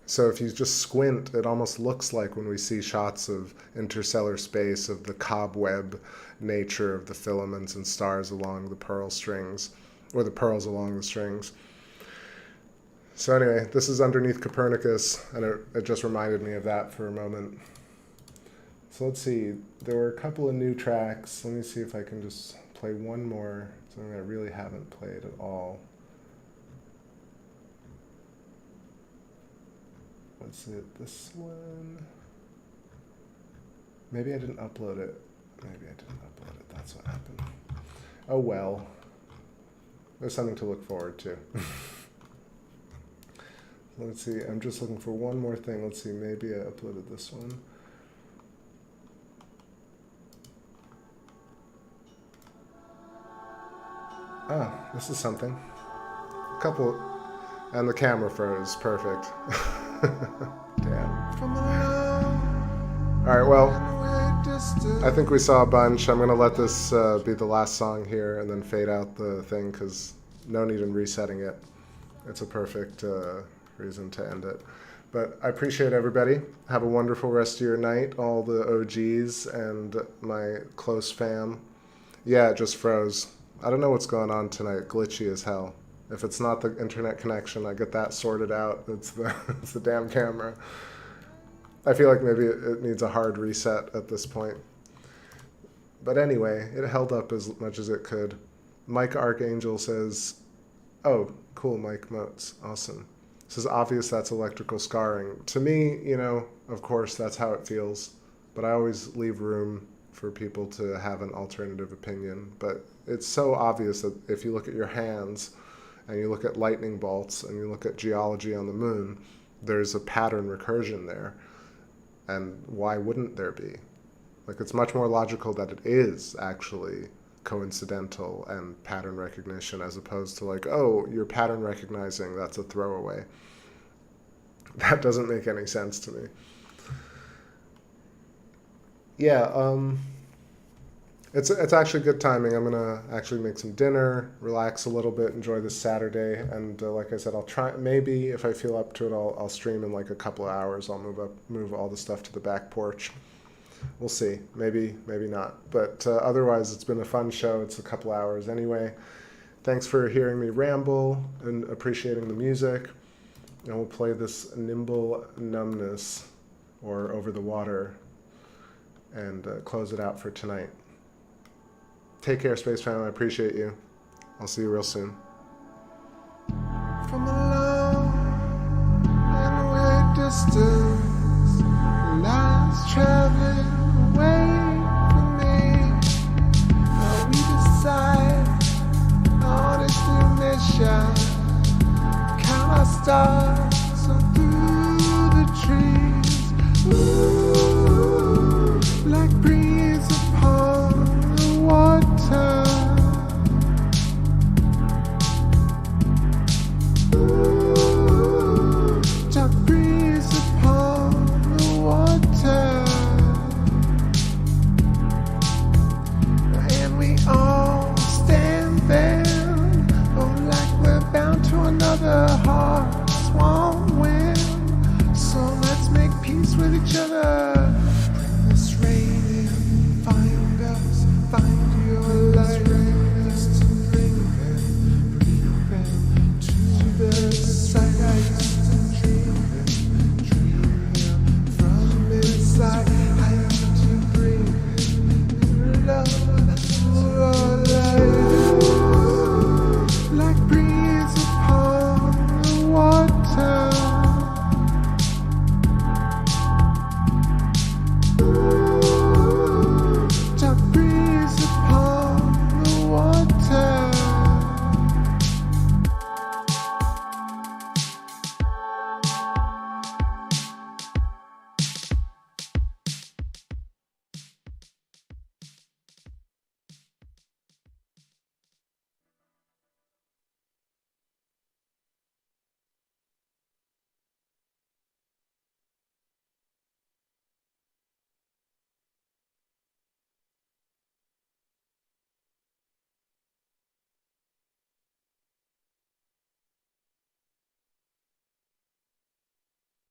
So if you just squint, it almost looks like when we see shots of interstellar space, of the cobweb nature of the filaments and stars along the pearl strings, or the pearls along the strings. So anyway, this is underneath Copernicus, and it just reminded me of that for a moment. So let's see, there were a couple of new tracks. Let me see if I can just play one more, something I really haven't played at all. Let's see, this one. Maybe I didn't upload it. Maybe I didn't upload it, that's what happened. Oh well. There's something to look forward to. Let's see, I'm just looking for one more thing. Let's see, maybe I uploaded this one. Ah, this is something. A couple, and the camera froze, perfect. Damn. Alright, well, I think we saw a bunch. I'm going to let this be the last song here and then fade out the thing because no need in resetting it. It's a perfect reason to end it. But I appreciate everybody. Have a wonderful rest of your night, all the OGs and my close fam. Yeah, it just froze. I don't know what's going on tonight. Glitchy as hell. If it's not the internet connection, I get that sorted out. It's the damn camera. I feel like maybe it needs a hard reset at this point. But anyway, it held up as much as it could. Mike Archangel says, oh, cool, Mike Motes. Awesome. Says, obvious that's electrical scarring. To me, you know, of course, that's how it feels. But I always leave room for people to have an alternative opinion. But it's so obvious that if you look at your hands and you look at lightning bolts and you look at geology on the moon, there's a pattern recursion there. And why wouldn't there be? Like, it's much more logical that it is actually coincidental and pattern recognition as opposed to like, oh, you're pattern recognizing, that's a throwaway. That doesn't make any sense to me. Yeah, it's actually good timing. I'm gonna actually make some dinner, relax a little bit, enjoy this Saturday, and like I said, I'll try. Maybe if I feel up to it, I'll stream in like a couple of hours. I'll move all the stuff to the back porch. We'll see. Maybe not. But otherwise, it's been a fun show. It's a couple hours anyway. Thanks for hearing me ramble and appreciating the music. And we'll play this Nimble Numbness, or Over the Water, and close it out for tonight. Take care, Space Family. I appreciate you. I'll see you real soon. From a long and away distance, lies traveling away from me. Now we decide on its new mission. Count our stars on through the trees. Ooh, like breeze upon the water. Ooh, dark breeze upon the water. And we all stand there, oh, like we're bound to another heart. Won't win, so let's make peace with each other.